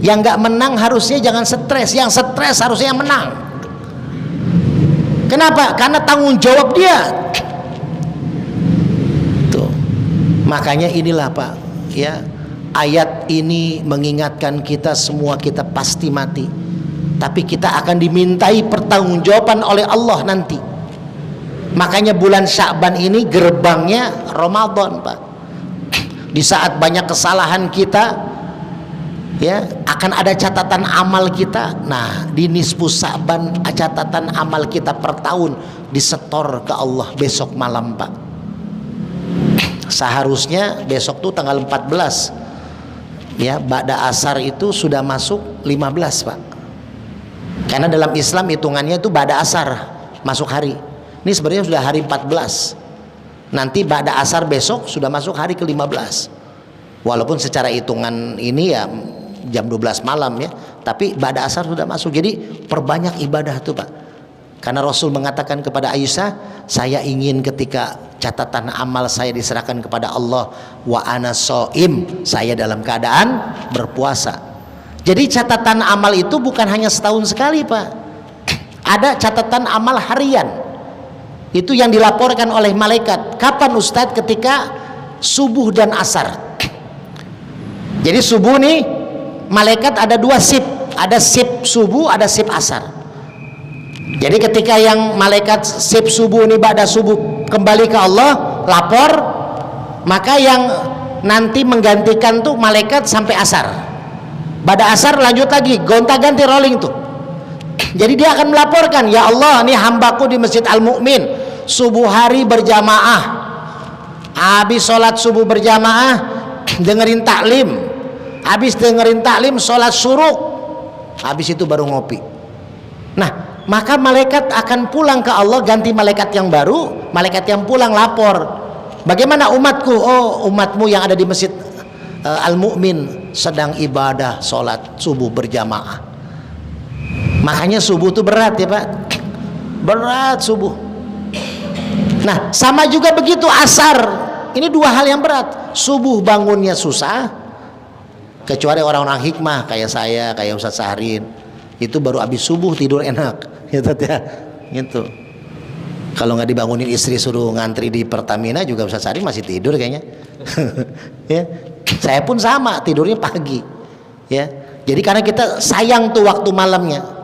Yang nggak menang harusnya jangan stres. Yang stres harusnya yang menang. Kenapa? Karena tanggung jawab dia. Tuh. Makanya inilah, Pak, ya, ayat ini mengingatkan kita semua, kita pasti mati, tapi kita akan dimintai pertanggungjawaban oleh Allah nanti. Makanya bulan Sya'ban ini gerbangnya Ramadan, Pak. Di saat banyak kesalahan kita, ya, akan ada catatan amal kita. Nah, di nisfu Sya'ban catatan amal kita per tahun disetor ke Allah besok malam, Pak. Seharusnya besok tuh tanggal 14, ya, ba'da asar itu sudah masuk 15, Pak. Karena dalam Islam hitungannya itu ba'da asar masuk hari. Ini sebenarnya sudah hari 14. Nanti ba'da asar besok sudah masuk hari ke-15. Walaupun secara hitungan ini ya jam 12 malam ya, tapi ba'da asar sudah masuk. Jadi perbanyak ibadah tuh, Pak. Karena Rasul mengatakan kepada Aisyah, saya ingin ketika catatan amal saya diserahkan kepada Allah, wa ana shaim, saya dalam keadaan berpuasa. Jadi catatan amal itu bukan hanya setahun sekali, Pak. Ada catatan amal harian. Itu yang dilaporkan oleh malaikat. Kapan, Ustadz? Ketika subuh dan asar. Jadi subuh nih, malaikat ada 2 sip. Ada sip subuh, ada sip asar. Jadi ketika yang malaikat sip subuh nih, ba'da subuh kembali ke Allah, lapor, maka yang nanti menggantikan tuh malaikat sampai asar. Ba'da asar lanjut lagi, gonta-ganti rolling tuh. Jadi dia akan melaporkan, ya Allah, ini hambaku di Masjid Al-Mu'min subuh hari berjamaah, habis sholat subuh berjamaah dengerin taklim, habis dengerin taklim sholat syuruk, habis itu baru ngopi. Nah, maka malaikat akan pulang ke Allah, ganti malaikat yang baru. Malaikat yang pulang lapor, bagaimana umatku? Oh, umatmu yang ada di Masjid Al-Mu'min sedang ibadah sholat subuh berjamaah. Makanya subuh itu berat ya, Pak. Berat subuh. Nah, sama juga begitu asar. Ini 2 hal yang berat. Subuh bangunnya susah, kecuali orang-orang hikmah kayak saya, kayak Ustaz Sahrin. Itu baru habis subuh tidur enak. Gitu ya. Gitu. Kalau nggak dibangunin istri suruh ngantri di Pertamina juga Ustaz Sahrin masih tidur kayaknya. Ya. Saya pun sama, tidurnya pagi. Ya. Jadi karena kita sayang tuh waktu malamnya.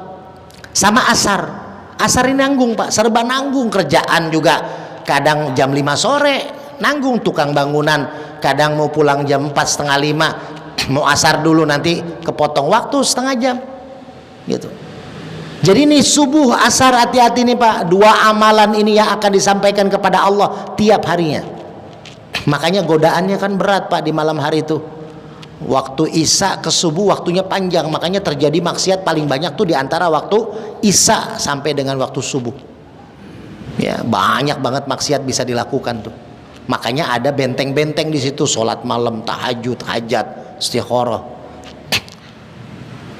Sama asar ini nanggung, Pak, serba nanggung. Kerjaan juga kadang jam 5 sore nanggung, tukang bangunan kadang mau pulang jam 4:30, mau asar dulu nanti kepotong waktu setengah jam gitu. Jadi ini subuh asar, hati-hati nih, Pak, 2 amalan ini yang akan disampaikan kepada Allah tiap harinya. Makanya godaannya kan berat, Pak, di malam hari itu. Waktu Isya ke subuh waktunya panjang, makanya terjadi maksiat paling banyak tuh di antara waktu Isya sampai dengan waktu subuh. Ya, banyak banget maksiat bisa dilakukan tuh. Makanya ada benteng-benteng di situ, sholat malam, tahajud, hajat, istikharah.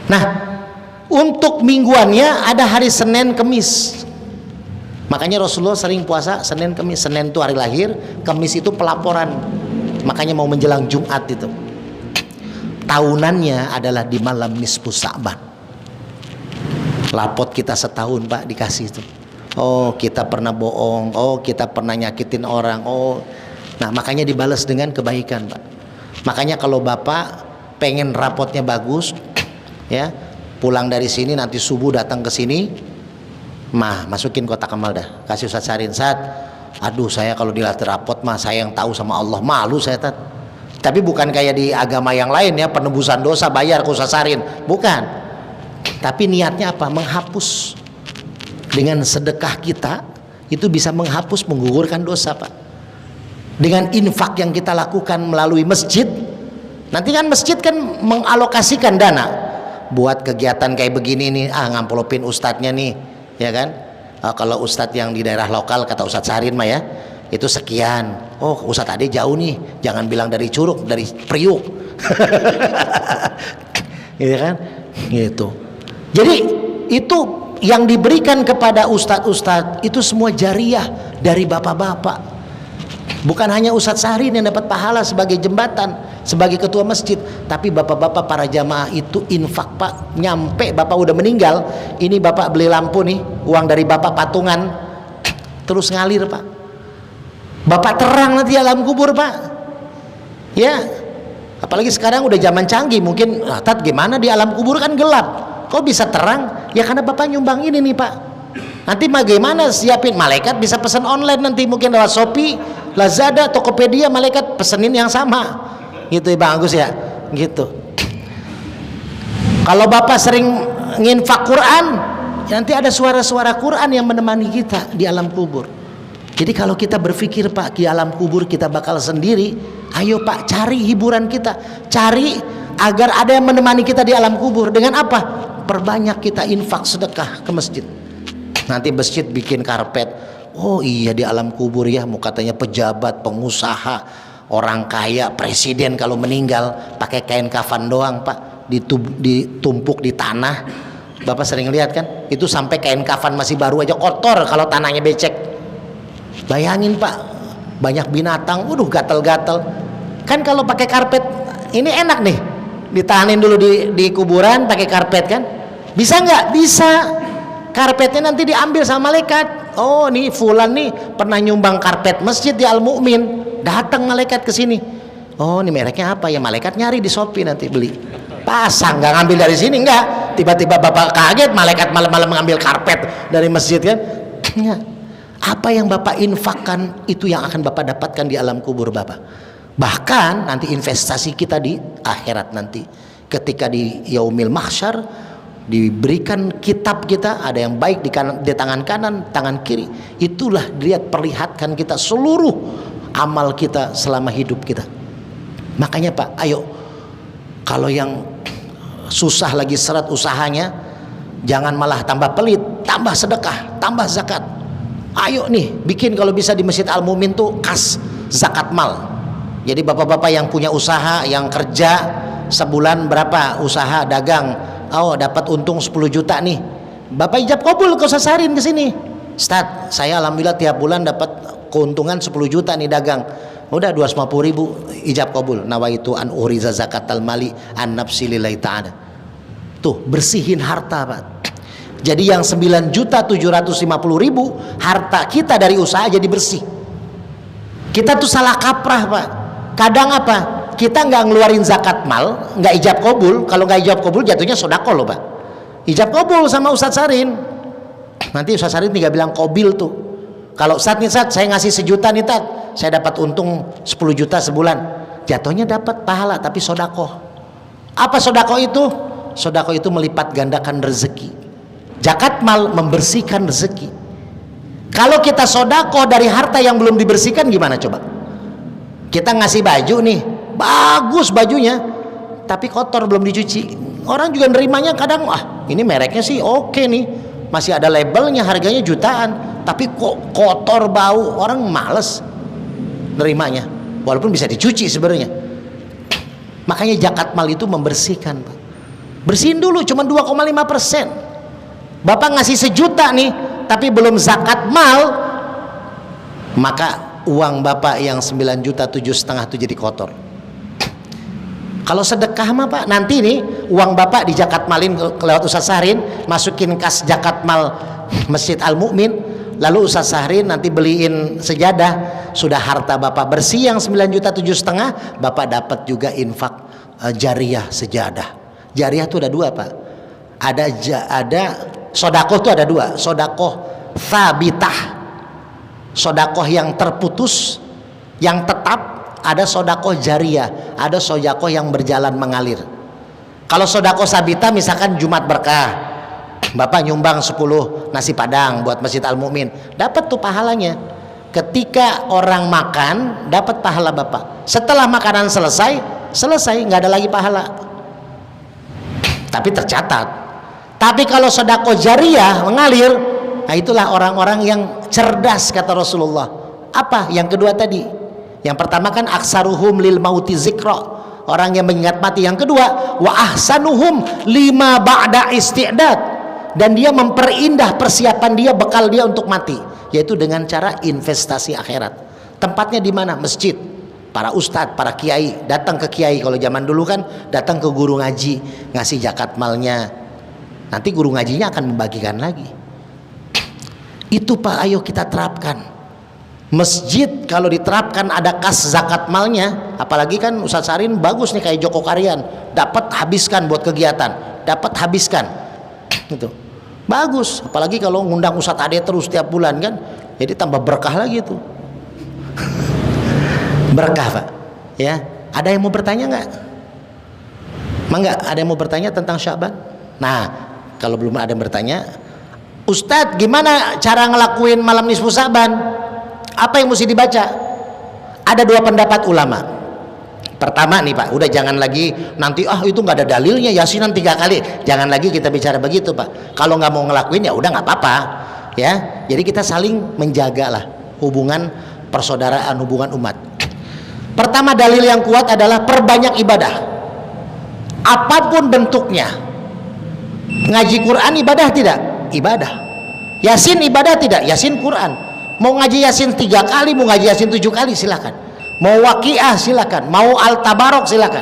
Nah, untuk mingguannya ada hari Senin, Kemis. Makanya Rasulullah sering puasa Senin, Kemis. Senin itu hari lahir, Kemis itu pelaporan. Makanya mau menjelang Jumat itu. Tahunannya adalah di malam nisfu Sya'ban. Lapot kita setahun, Pak, dikasih itu. Oh, kita pernah bohong. Oh, kita pernah nyakitin orang. Oh, nah, makanya dibalas dengan kebaikan, Pak. Makanya kalau Bapak pengen rapotnya bagus, ya, pulang dari sini nanti subuh datang ke sini, masukin kotak amal dah. Kasih Ustaz Sahrin, Ustaz, aduh saya kalau dilatih rapot mah saya yang tahu sama Allah, malu saya, Tat. Tapi bukan kayak di agama yang lain ya, penebusan dosa bayar ke Ustaz Sahrin, bukan. Tapi niatnya apa? Menghapus. Dengan sedekah kita itu bisa menghapus, menggugurkan dosa, Pak. dengan infak yang kita lakukan melalui masjid. Nanti kan masjid kan mengalokasikan dana buat kegiatan kayak begini nih, ngamplopin ustadznya nih, ya kan. Kalau ustadz yang di daerah lokal kata Ustadz Sarin mah ya, itu sekian. Oh Ustadz Ade jauh nih, jangan bilang dari Curug, dari Priuk. Gitu kan, gitu. Jadi itu yang diberikan kepada ustadz-ustadz itu semua jariah dari bapak-bapak. Bukan hanya Ustadz Sarin yang dapat pahala sebagai jembatan, sebagai ketua masjid, tapi bapak-bapak para jamaah itu infak Pak. Nyampe bapak udah meninggal, ini bapak beli lampu nih, uang dari bapak patungan, terus ngalir Pak. Bapak terang nanti alam kubur Pak. Ya, apalagi sekarang udah zaman canggih, mungkin Tat gimana di alam kubur kan gelap, kok bisa terang? Ya karena bapak nyumbang ini nih Pak. Nanti bagaimana siapin, malaikat bisa pesan online nanti mungkin lewat Shopee, Lazada, Tokopedia, malaikat pesenin yang sama gitu ya Bang Agus ya, gitu. Kalau bapak sering nginfak Quran, nanti ada suara-suara Quran yang menemani kita di alam kubur. Jadi kalau kita berpikir Pak di alam kubur kita bakal sendiri, ayo Pak cari hiburan kita, cari agar ada yang menemani kita di alam kubur. Dengan apa? Perbanyak kita infak sedekah ke masjid. Nanti masjid bikin karpet. Oh iya di alam kubur ya, mau katanya pejabat, pengusaha, orang kaya, presiden kalau meninggal pakai kain kafan doang Pak, ditumpuk di tanah. Bapak sering lihat kan? Itu sampai kain kafan masih baru aja kotor kalau tanahnya becek. Bayangin Pak, banyak binatang, gatal-gatal. Kan kalau pakai karpet ini enak nih, ditahanin dulu di kuburan pakai karpet kan? Bisa nggak? Bisa. Karpetnya nanti diambil sama malaikat. Oh nih fulan nih pernah nyumbang karpet masjid di Al Mukmin, datang malaikat ke sini. Oh ini mereknya apa ya, malaikat nyari di Shopee nanti beli, pasang, nggak ngambil dari sini, nggak. Tiba-tiba bapak kaget malaikat malam-malam mengambil karpet dari masjid kan. Apa yang bapak infakkan itu yang akan bapak dapatkan di alam kubur bapak. Bahkan nanti investasi kita di akhirat nanti, ketika di yaumil mahsyar diberikan kitab kita, ada yang baik di tangan kanan, tangan kiri. Itulah dia perlihatkan kita seluruh amal kita selama hidup kita. Makanya Pak, ayo kalau yang susah lagi seret usahanya, jangan malah tambah pelit, tambah sedekah, tambah zakat. Ayo nih bikin kalau bisa di Masjid Al Mumin tuh kas zakat mal. Jadi bapak-bapak yang punya usaha, yang kerja sebulan berapa usaha dagang, oh dapat untung 10 juta nih, bapak ijab kabul ke Ustadz Sarin ke sini. Ustadz, saya alhamdulillah tiap bulan dapat keuntungan 10 juta nih dagang. Udah 250.000 ijab kabul. Nawaitu an uriza zakatal mali an nafsi lillahi ta'ala. Tuh bersihin harta Pak. Jadi yang 9.750.000 harta kita dari usaha jadi bersih. Kita tuh salah kaprah Pak. Kadang apa? Kita nggak ngeluarin zakat mal, nggak ijab kabul. Kalau nggak ijab kabul jatuhnya sodako loh Pak. Ijab kabul sama Ustadz Sarin. Nanti Ustadz Sarin tinggal bilang kobil tuh. Kalau Ustadz nih Ustadz, saya ngasih 1 juta nih Tat, saya dapat untung 10 juta sebulan. Jatuhnya dapat pahala tapi sodako. Apa sodako itu? Sodako itu melipat gandakan rezeki. Zakat mal membersihkan rezeki. Kalau kita sodako dari harta yang belum dibersihkan gimana coba? Kita ngasih baju nih, bagus bajunya, tapi kotor belum dicuci. Orang juga nerimanya kadang, ini mereknya sih oke nih, masih ada labelnya, harganya jutaan, tapi kok kotor bau, orang males nerimanya, walaupun bisa dicuci sebenarnya. Makanya zakat mal itu membersihkan Pak. Bersihin dulu, cuma 2,5%. Bapak ngasih 1 juta nih, tapi belum zakat mal, maka uang bapak yang 9 juta 7,5 itu jadi kotor. Kalau sedekah mah Pak, nanti nih uang bapak di zakat malin lewat Ustadz Sarin, masukin kas zakat mal Masjid Al Mukmin, lalu Ustadz Sarin nanti beliin sejadah, sudah harta bapak bersih yang 9 juta 7,5, bapak dapat juga infak jariah sejadah. Jariah itu ada 2 Pak. Ada sodakoh itu ada 2, sodakoh thabitah, sodakoh yang terputus, yang tetap. Ada sodakoh jariah, ada sodakoh yang berjalan mengalir. Kalau sodakoh sabita misalkan Jumat berkah, bapak nyumbang 10 nasi padang buat Masjid Al Mukmin, dapat tuh pahalanya. ketika orang makan dapat pahala Bapak, setelah makanan selesai nggak ada lagi pahala, tapi tercatat. Tapi kalau sedekah jariyah mengalir, nah itulah orang-orang yang cerdas kata Rasulullah. Apa yang kedua tadi? Yang pertama kan aksaruhum lil mauti zikra, orang yang mengingat mati. Yang kedua wa ahsanuhum lima ba'da isti'dad, dan dia memperindah persiapan dia, bekal dia untuk mati, yaitu dengan cara investasi akhirat. Tempatnya di mana? Masjid. Para ustadz, para kiai datang ke kiai. Kalau zaman dulu kan datang ke guru ngaji, ngasih zakat malnya, nanti guru ngajinya akan membagikan lagi. Itu Pak, ayo kita terapkan. Masjid kalau diterapkan ada kas zakat malnya, apalagi kan Ustadz Sarin bagus nih kayak Joko Karyan, dapat habiskan buat kegiatan, dapat habiskan gitu, bagus. Apalagi kalau ngundang Ustadz Ade terus tiap bulan kan, jadi tambah berkah lagi tuh. Berkah Pak ya. Ada yang mau bertanya nggak? Mangga, ada yang mau bertanya tentang Syaban? Nah, kalau belum ada yang bertanya, Ustadz gimana cara ngelakuin malam nisfu Syaban? Apa yang mesti dibaca? Ada dua pendapat ulama. Pertama nih Pak, udah jangan lagi nanti itu nggak ada dalilnya Yasinan 3 kali, jangan lagi kita bicara begitu Pak. Kalau nggak mau ngelakuin ya udah nggak apa-apa ya. Jadi kita saling menjaga lah hubungan persaudaraan, hubungan umat. Pertama, dalil yang kuat adalah perbanyak ibadah apapun bentuknya. Ngaji Quran ibadah tidak? Ibadah. Yasin ibadah tidak? Yasin Quran. Mau ngaji Yasin 3 kali, mau ngaji Yasin 7 kali silakan. Mau Waqiah silakan, mau Al-Tabarok silakan.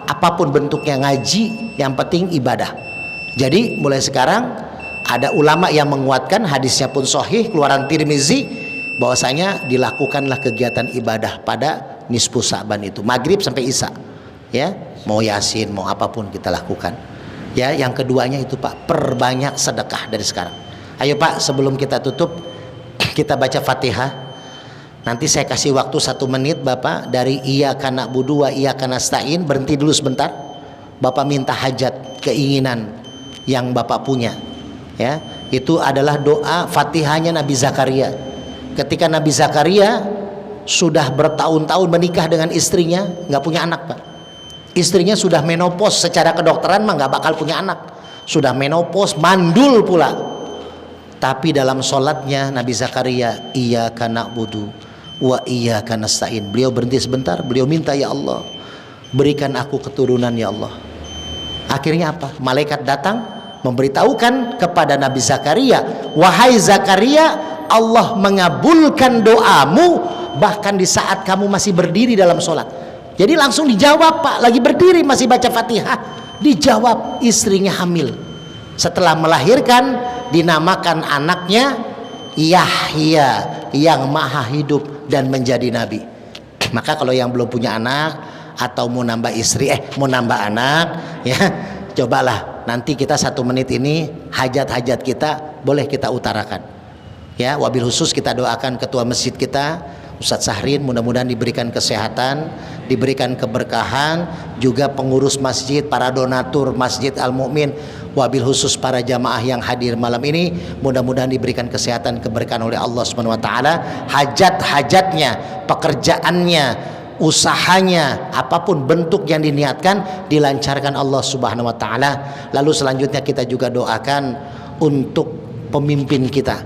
Apapun bentuknya ngaji, yang penting ibadah. Jadi mulai sekarang ada ulama yang menguatkan, hadisnya pun sahih keluaran Tirmizi, bahwasanya dilakukanlah kegiatan ibadah pada nisfu Sa'ban itu, maghrib sampai isya. Ya, mau Yasin, mau apapun kita lakukan. Ya, yang keduanya itu Pak, perbanyak sedekah dari sekarang. Ayo Pak, sebelum kita tutup, kita baca Fatihah. Nanti saya kasih waktu 1 menit Bapak, dari iyyaka na'budu wa iyyaka nasta'in, berhenti dulu sebentar. Bapak minta hajat, keinginan yang Bapak punya. Ya, itu adalah doa Fatihahnya Nabi Zakaria. Ketika Nabi Zakaria sudah bertahun-tahun menikah dengan istrinya, nggak punya anak Pak. Istrinya sudah menopause, secara kedokteran mah nggak bakal punya anak. Sudah menopause, mandul pula. Tapi dalam sholatnya Nabi Zakaria, iyyaka na'budu wa iyyaka nasta'in, beliau berhenti sebentar, beliau minta, ya Allah berikan aku keturunan ya Allah. Akhirnya apa? Malaikat datang memberitahukan kepada Nabi Zakaria, wahai Zakaria, Allah mengabulkan doamu bahkan di saat kamu masih berdiri dalam sholat. Jadi langsung dijawab Pak, lagi berdiri masih baca Fatihah, dijawab. Istrinya hamil, setelah melahirkan dinamakan anaknya Yahya, yang maha hidup dan menjadi nabi. Maka kalau yang belum punya anak atau mau nambah istri, mau nambah anak ya, cobalah nanti kita 1 menit ini hajat-hajat kita boleh kita utarakan ya. Wabil khusus kita doakan ketua masjid kita Ustadz Sahrin, mudah-mudahan diberikan kesehatan, diberikan keberkahan, juga pengurus masjid, para donatur Masjid Al-Mu'min, wabil khusus para jamaah yang hadir malam ini, mudah-mudahan diberikan kesehatan, keberkahan oleh Allah Subhanahu wa taala. Hajat-hajatnya, pekerjaannya, usahanya, apapun bentuk yang diniatkan, dilancarkan Allah Subhanahu wa taala. Lalu selanjutnya kita juga doakan untuk pemimpin kita,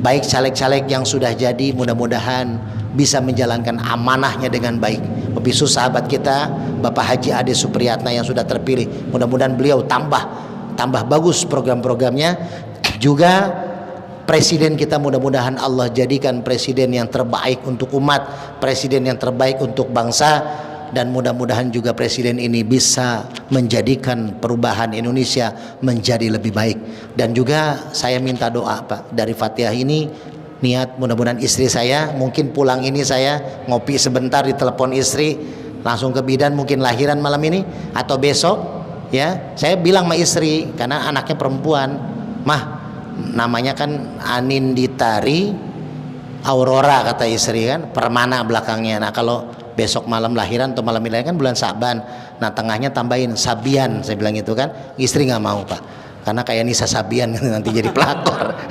baik caleg-caleg yang sudah jadi, mudah-mudahan bisa menjalankan amanahnya dengan baik. Wabisu sahabat kita Bapak Haji Ade Supriyatna yang sudah terpilih, mudah-mudahan beliau tambah bagus program-programnya. Juga presiden kita, mudah-mudahan Allah jadikan presiden yang terbaik untuk umat, presiden yang terbaik untuk bangsa, dan mudah-mudahan juga presiden ini bisa menjadikan perubahan Indonesia menjadi lebih baik. Dan juga saya minta doa Pak, dari Fatihah ini niat mudah-mudahan istri saya, mungkin pulang ini saya ngopi sebentar, ditelepon istri langsung ke bidan, mungkin lahiran malam ini atau besok ya. Saya bilang sama istri, karena anaknya perempuan, mah namanya kan Aninditari Aurora kata istri kan, Permana belakangnya. Nah kalau besok malam lahiran atau malam lahiran kan bulan Sa'ban, nah tengahnya tambahin Sabian, saya bilang gitu kan. Istri nggak mau Pak, karena kayak Nisa Sabian nanti jadi pelakor.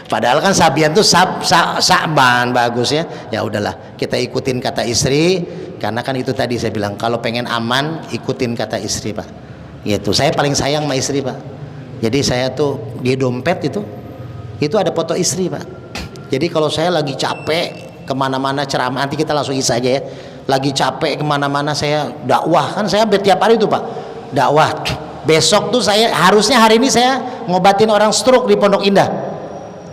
Padahal kan Sabian tuh Sa'ban bagus ya. Ya udahlah, kita ikutin kata istri, karena kan itu tadi saya bilang kalau pengen aman ikutin kata istri Pak. Gitu. Saya paling sayang sama istri Pak. Jadi saya tuh di dompet itu ada foto istri Pak. Jadi kalau saya lagi capek kemana-mana ceramah, nanti kita langsung isi aja ya. Lagi capek kemana-mana saya dakwah, kan saya tiap hari itu Pak dakwah. Besok tuh saya harusnya hari ini saya ngobatin orang stroke di Pondok Indah,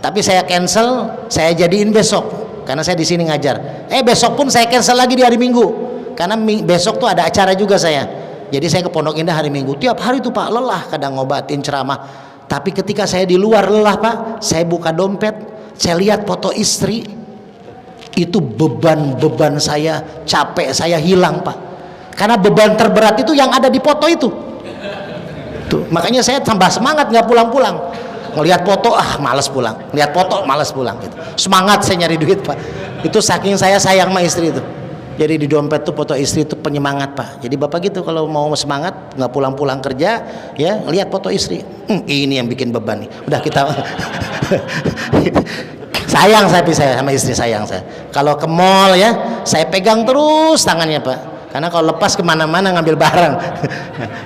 tapi saya cancel, saya jadiin besok karena saya di sini ngajar. Besok pun saya cancel lagi di hari Minggu karena besok tuh ada acara juga saya. Jadi saya ke Pondok Indah hari Minggu. Tiap hari tuh Pak lelah kadang ngobatin ceramah. Tapi ketika saya di luar lelah Pak, saya buka dompet, saya lihat foto istri, itu beban saya, capek saya hilang Pak. Karena beban terberat itu yang ada di foto itu. Tuh, makanya saya tambah semangat nggak pulang-pulang. Ngelihat foto malas pulang, lihat foto malas pulang gitu. Semangat saya nyari duit Pak. Itu saking saya sayang sama istri itu. Jadi di dompet tuh foto istri itu penyemangat Pak. Jadi Bapak gitu kalau mau semangat nggak pulang-pulang kerja ya lihat foto istri. Ini yang bikin beban nih. Udah kita sayang saya sama istri sayang saya. Kalau ke mall ya saya pegang terus tangannya Pak. Karena kalau lepas kemana-mana ngambil barang.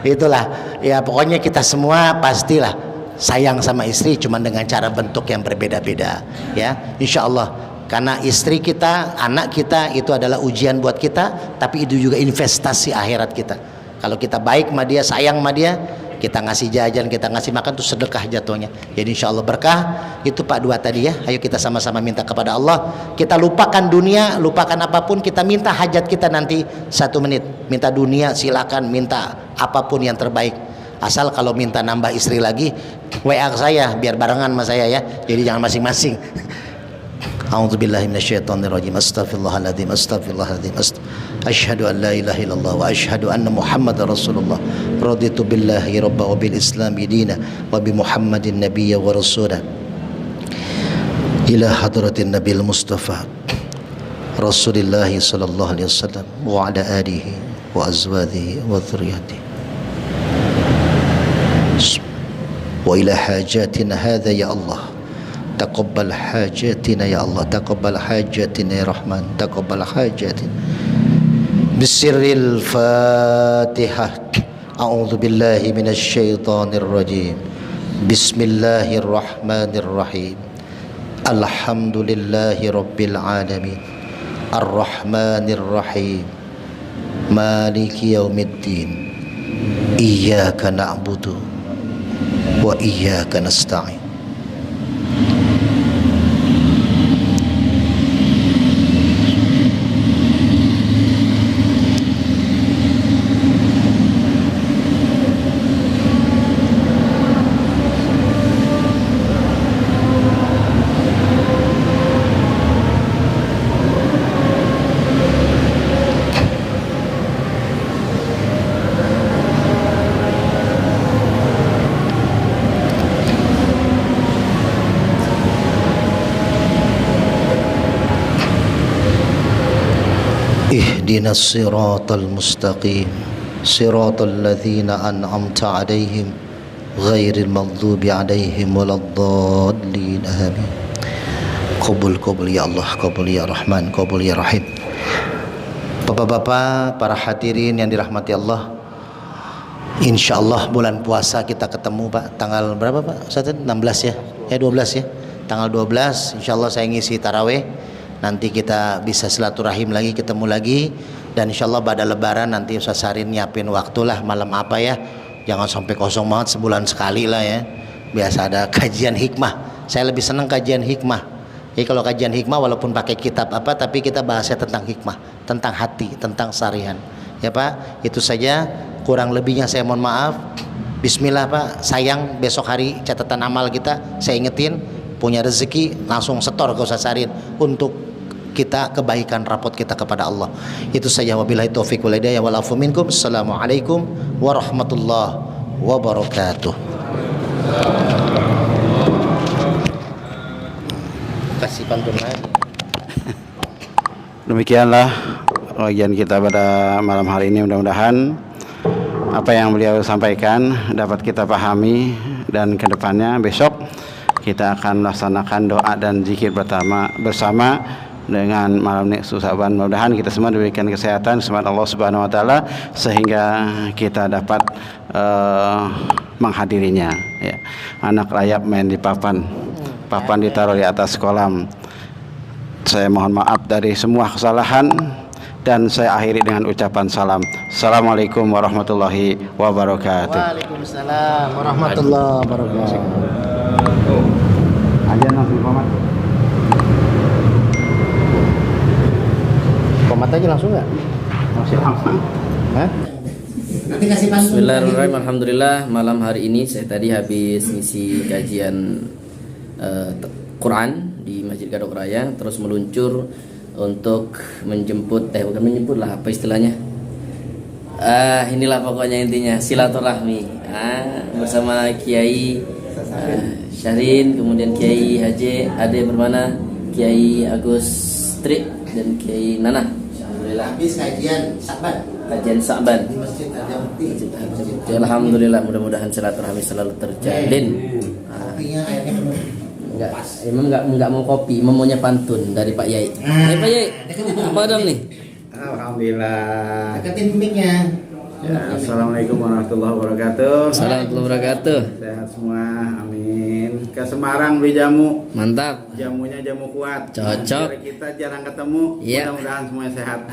Itulah ya, pokoknya kita semua pastilah sayang sama istri, cuma dengan cara bentuk yang berbeda-beda ya, insya Allah. Karena istri kita, anak kita itu adalah ujian buat kita, tapi itu juga investasi akhirat kita. Kalau kita baik sama dia, sayang sama dia, kita ngasih jajan, kita ngasih makan, itu sedekah jatuhnya. Jadi insya Allah berkah. Itu Pak dua tadi ya. Ayo kita sama-sama minta kepada Allah. Kita lupakan dunia, lupakan apapun, kita minta hajat kita nanti 1 menit. Minta dunia silakan, minta apapun yang terbaik. Asal kalau minta nambah istri lagi, WA ke saya biar barengan sama saya ya. Jadi jangan masing-masing. A'udzubillahi minasyaitonirrajim. Astaghfirullahaladzim. Asyhadu an la ilaha illallah wa asyhadu anna Muhammadar Rasulullah. Raditu billahi rabba wa bil islami dina wa bi Muhammadin nabiyya wa rasulah. Ila hadratin Nabil Mustafa Rasulillah sallallahu alaihi wasallam wa ala alihi wa azwajihi wa dhurriyyatihi. Wa ila hajatina hadha ya Allah. Taqabbal hajatina ya Allah, taqabbal hajatina ya Rahman, taqabbal hajatina. Bisirril Fatihah. A'udzu billahi minasy syaithanir rajim. Bismillahirrahmanirrahim. Alhamdulillahi rabbil alamin. Arrahmanir rahim. Maliki yaumiddin. Iyyaka na'budu wa iyyaka nasta'in. Ihdinas siratal mustaqim siratal ladzina an'amta 'alaihim ghairil maghdubi 'alaihim waladdallin. Amin. Qabul ya Allah, qabul ya Rahman, qabul ya Rahim. Bapak-bapak, para hadirin yang dirahmati Allah, insyaallah bulan puasa kita ketemu Pak. Tanggal berapa Pak? 16 ya? 12 ya? Tanggal 12 insyaallah saya ngisi tarawih. Nanti kita bisa silaturahim lagi, ketemu lagi. Dan insyaallah pada lebaran nanti Ustaz Sarin nyiapin waktulah malam apa ya. Jangan sampai kosong banget, sebulan sekali lah ya. Biasa ada kajian hikmah. Saya lebih senang kajian hikmah. Jadi kalau kajian hikmah walaupun pakai kitab apa, tapi kita bahasnya tentang hikmah, tentang hati, tentang sarihan. Ya Pak, itu saja. Kurang lebihnya saya mohon maaf. Bismillah Pak, sayang besok hari catatan amal kita saya ingetin, punya rezeki langsung setor ke Ustaz Sarin untuk kita kebaikan rapot kita kepada Allah. Itu saja, wabillahi taufiq wal hidayah wal afu minkum. Assalamualaikum warahmatullahi wabarakatuh. Kasih pantun lagi. Demikianlah kajian kita pada malam hari ini. Mudah-mudahan apa yang beliau sampaikan dapat kita pahami, dan kedepannya besok kita akan melaksanakan doa dan zikir bersama dengan malam Nisfu Sa'ban. Mudah-mudahan kita semua diberikan kesehatan semoga Allah Subhanahu wa taala sehingga kita dapat menghadirinya ya. Anak rayap main di papan ditaruh di atas kolam. Saya mohon maaf dari semua kesalahan dan saya akhiri dengan ucapan salam. Assalamualaikum warahmatullahi wabarakatuh. Waalaikumsalam warahmatullahi wabarakatuh. Aja langsung komat. Komat aja langsung nggak? Masih langsung. Hah? Nanti kasih pantun. Bismillahirrahmanirrahim. Alhamdulillah malam hari ini saya tadi habis ngisi kajian Quran di Masjid Gadok Raya, terus meluncur untuk menjemput bukan menjemput lah, apa istilahnya, inilah pokoknya intinya silaturahmi bersama Kiai Syahrin, kemudian Kiai Haji Ade Permana, Kiai Agus Tri dan Kiai Nana. Alhamdulillah Habis kajian Sa'ban di Masjid Al-Mukti. Alhamdulillah, mudah-mudahan silaturahmi selalu terjalin. Kopinya airnya penuh. Imam enggak mau kopi, Imam maunya pantun dari Pak Yai. Pak Yai, apa dong nih? Alhamdulillah. Deketin mic-nya. Ya, Assalamualaikum warahmatullahi wabarakatuh. Assalamualaikum warahmatullahi wabarakatuh. Sehat semua, amin. Ke Semarang beli jamu. Mantap. Jamunya jamu kuat. Cocok. Biar kita jarang ketemu. Iya. Mudah-mudahan semuanya sehat.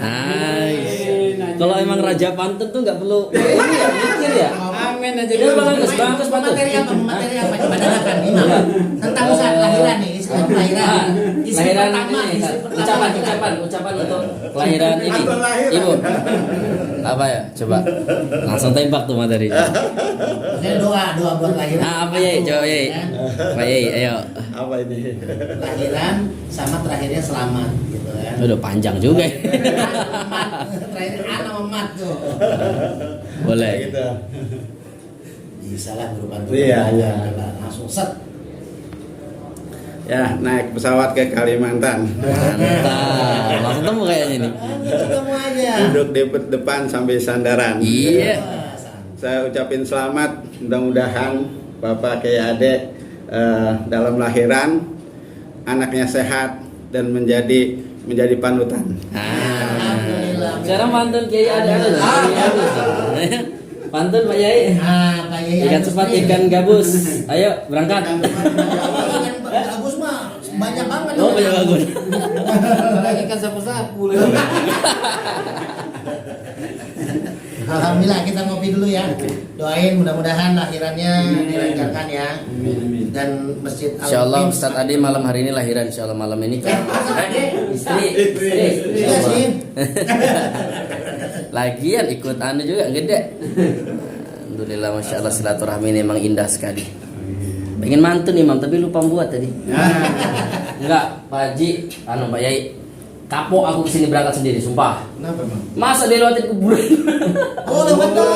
Kalau emang raja pantun tuh nggak perlu ini ya, mikir ya. Amin aja. Ya, bagus pantun. Materi apa? Coba dengarkan Imam. Tentang usaha lahiran nih, istilah kelahiran. Istri Lahiran pertama, ini, istri pertama. ucapan untuk kelahiran ini. Ibu. Apa ya? Coba langsung tembak tuh materi. Maksudnya doa buat lahiran. Apa Yai? Coba Yai. Pak Yai, ayo. Apa ini? Lahiran sama terakhirnya selamat gitu kan. Udah panjang juga. Terakhir nama mat tuh. Boleh. Gitu. Bisa lah berupa Iya. Coba langsung set. Ya, naik pesawat ke Kalimantan. Mantap. Langsung temu kayaknya nih. Ketemu aja. Duduk di depan sambil sandaran. Iya. Saya ucapin selamat, mudah-mudahan Bapak Kiai Ade dalam lahiran anaknya sehat dan menjadi panutan. Alhamdulillah. Sekarang pantun Kiai ada. Pantun Pak Yai. Pak Yai. Ikan cepat ikan gabus. Ayo berangkat. Ikan bagus mah banyak banget. Oh banyak bagus. Ikan sapu-sapu. Alhamdulillah kita ngopi dulu ya. Doain mudah-mudahan lahirannya dilancarkan ya. Dan Masjid Insyaallah Al-Mukti. Ustadz Adi malam hari ini lahiran, insyaallah malam ini kan. Istri. Iya sih. Lagian ikut anu juga gede. Alhamdulillah, masya Allah, silaturahmi ini memang indah sekali. Pengen mantun Imam tapi lupa buat tadi. Enggak, Pak Haji, Pak Yai. Kapok aku kesini berangkat sendiri, sumpah. Kenapa Bang? Masa dia lewatin kuburan? Oh, betul.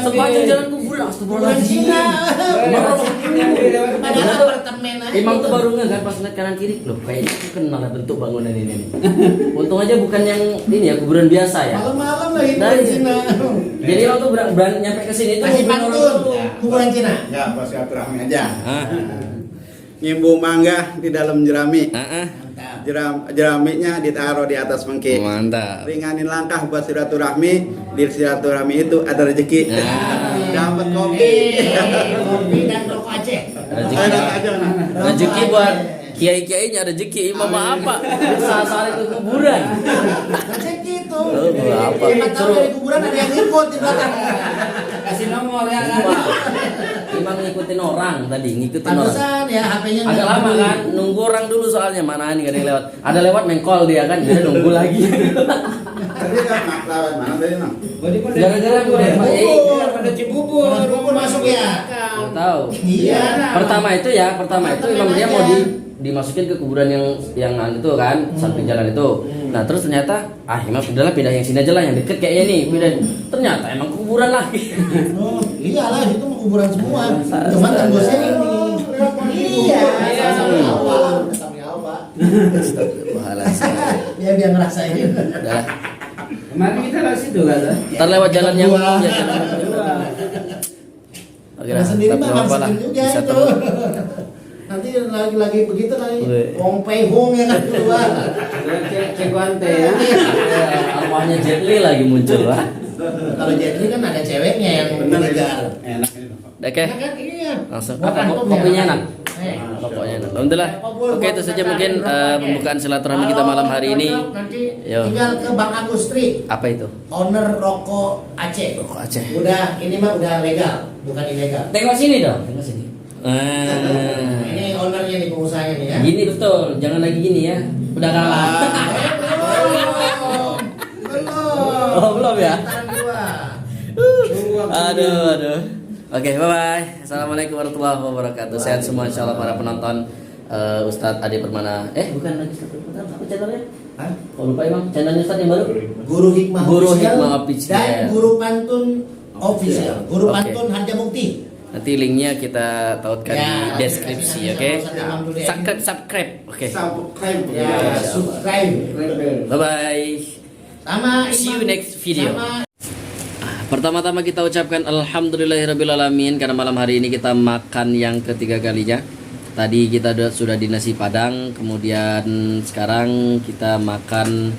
Sepanjang jalan kuburan, astagfirullahaladzim. Padahal apartemen aja. Imam tuh baru nggak kan pas ngeliat kanan kiri, loh kayaknya aku kenal bentuk bangunan ini nih. Untung aja bukan yang ini ya, kuburan biasa ya. Malam-malam lah itu Dari- Cina. Jadi waktu berani nyampe ke sini tuh Kasih ngobrol orang pantun. dulu. Kuburan Cina. Ya, pas silaturahmi aja. Ah, Ngimbu mangga di dalam jerami. ah. Mantap. Jeraminya ditaruh di atas mengki. Mantap. Ringanin langkah buat silaturahmi. Di silaturahmi itu ada rezeki. Dapat kopi. Kopi dan rokok Aceh. Rezeki buat kiai-kiainya, rezeki imam apa? Sasar ke kuburan. Rezeki itu. Oh, apa? 5 tahun dari kuburan ada yang ikut di belakang. Kasih nomor ya kan. Imam ngikutin orang tadi, ngikutin orang. Pantesan ya HP-nya Agak lama kan, nunggu orang dulu soalnya mana nih gak ada yang lewat. Ada lewat mengkol dia kan, dia nunggu lagi. Tadi kan lewat mana tadi Mang? Gara-gara gue Pak Yai. Pada Cibubur. Cibubur masuk ya. Nggak tahu. Iya. Pertama itu emang dia mau dimasukin ke kuburan yang itu kan, samping jalan itu. Nah terus ternyata emang udahlah pindah yang sini aja lah, yang deket kayaknya nih pindah. Ternyata emang kuburan lagi. Oh, iyalah itu mah kuburan semua. Cuman tembusnya ini. Iya. Sampai awal. Sampai awal. Astagfirullahaladzim. Dia ngerasain. Udah. Kemarin kita lewat situ kan? Ntar lewat jalan yang Dua. ya, jalan. Oke Nah, lah, sendiri tapi mah apa lah, masukin juga bisa itu. terus. Nanti lagi begitu lagi Weh. Hong Pei Hong yang kan keluar. Cek guante ya. Arwahnya Jet Li lagi muncul, Pak. Kalau Jet Li kan ada ceweknya yang legal. Oke. Nah, kan iya. Langsung Bukan apa tuh, kopinya ya. enak? Pokoknya enak. Alhamdulillah. Oke, itu saja mungkin pembukaan silaturahmi kita malam hari ini. Nanti Yo. tinggal ke Bang Agustri, Apa itu? owner Rokok Aceh. Rokok Aceh. Udah, ini mah udah legal, bukan ilegal. Tengok sini dong, tengok sini. Ini ownernya nih, pengusahanya nih ya. Gini betul, jangan lagi gini ya. Udah kalah. Belum. Oh, belum ya? Putaran dua. Aduh. Oke, bye bye. Assalamualaikum warahmatullahi wabarakatuh. Sehat semua insyaallah para penonton. Ustadz Ade Permana. Bukan lagi Ustadz Permana. Apa channelnya? Hah? Oh, lupa Bang. Channelnya Ustadz yang baru? Guru Hikmah Guru Official Hikmah Official. dan Guru Pantun Official. Guru Oke. Pantun Harjamukti. Nanti linknya kita tautkan Ya, di deskripsi, nanti oke? sama Ustadz Imam dulu ya. Subscribe, oke? Ya, subscribe. Bye bye. Sama See you Imam. next video. Sama Pertama-tama kita ucapkan alhamdulillahirrabbilalamin karena malam hari ini kita makan yang ketiga kalinya. Tadi kita sudah di nasi padang, kemudian sekarang kita makan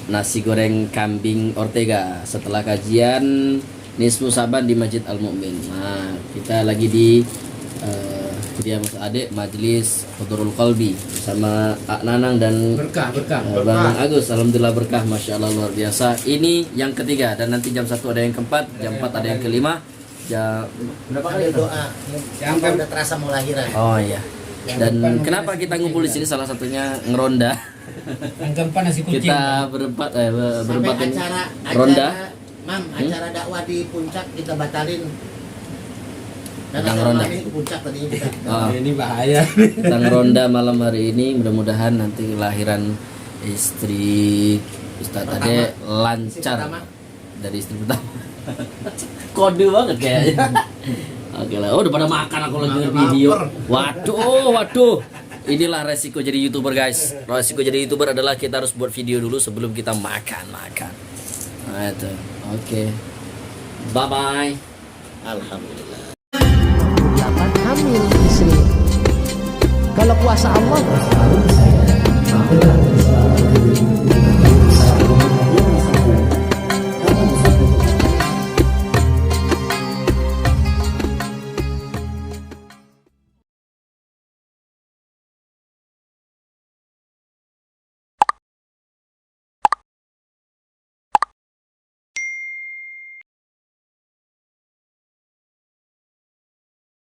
nasi goreng kambing Ortega setelah kajian Nisfu Saban di Masjid Al Mukmin. Nah, kita lagi di dia Mas Ade Majelis Hudurul Qalbi bersama Ak Nanang dan Berkah. Bang Agus. Alhamdulillah berkah, masya Allah luar biasa. Ini yang ketiga dan nanti jam 1 ada yang keempat, jam 4 ada yang kelima. Jam berapa kali ada itu? doa. Yang udah terasa mau lahiran. Oh iya. Dan kenapa kita ngumpul di sini? Salah satunya ngeronda. Yang keempat nasi kucing. Kita berempat berempat Sampai ini acara ronda. Mam, acara dakwah di puncak kita batalin. Karena Sedang ronda. ini ke puncak tadinya kita. Oh, Ini bahaya. kita ngeronda malam hari ini. Mudah-mudahan nanti kelahiran istri Ustadz Ade Istri lancar pertama. dari istri pertama. Kode banget kayaknya. Oke lah, udah pada makan aku lagi video. Waduh. Inilah resiko jadi YouTuber, guys. Resiko jadi YouTuber adalah kita harus buat video dulu sebelum kita makan. Nah, itu. Oke. Bye bye. Alhamdulillah. 8 hamil istri. Kalau kuasa Allah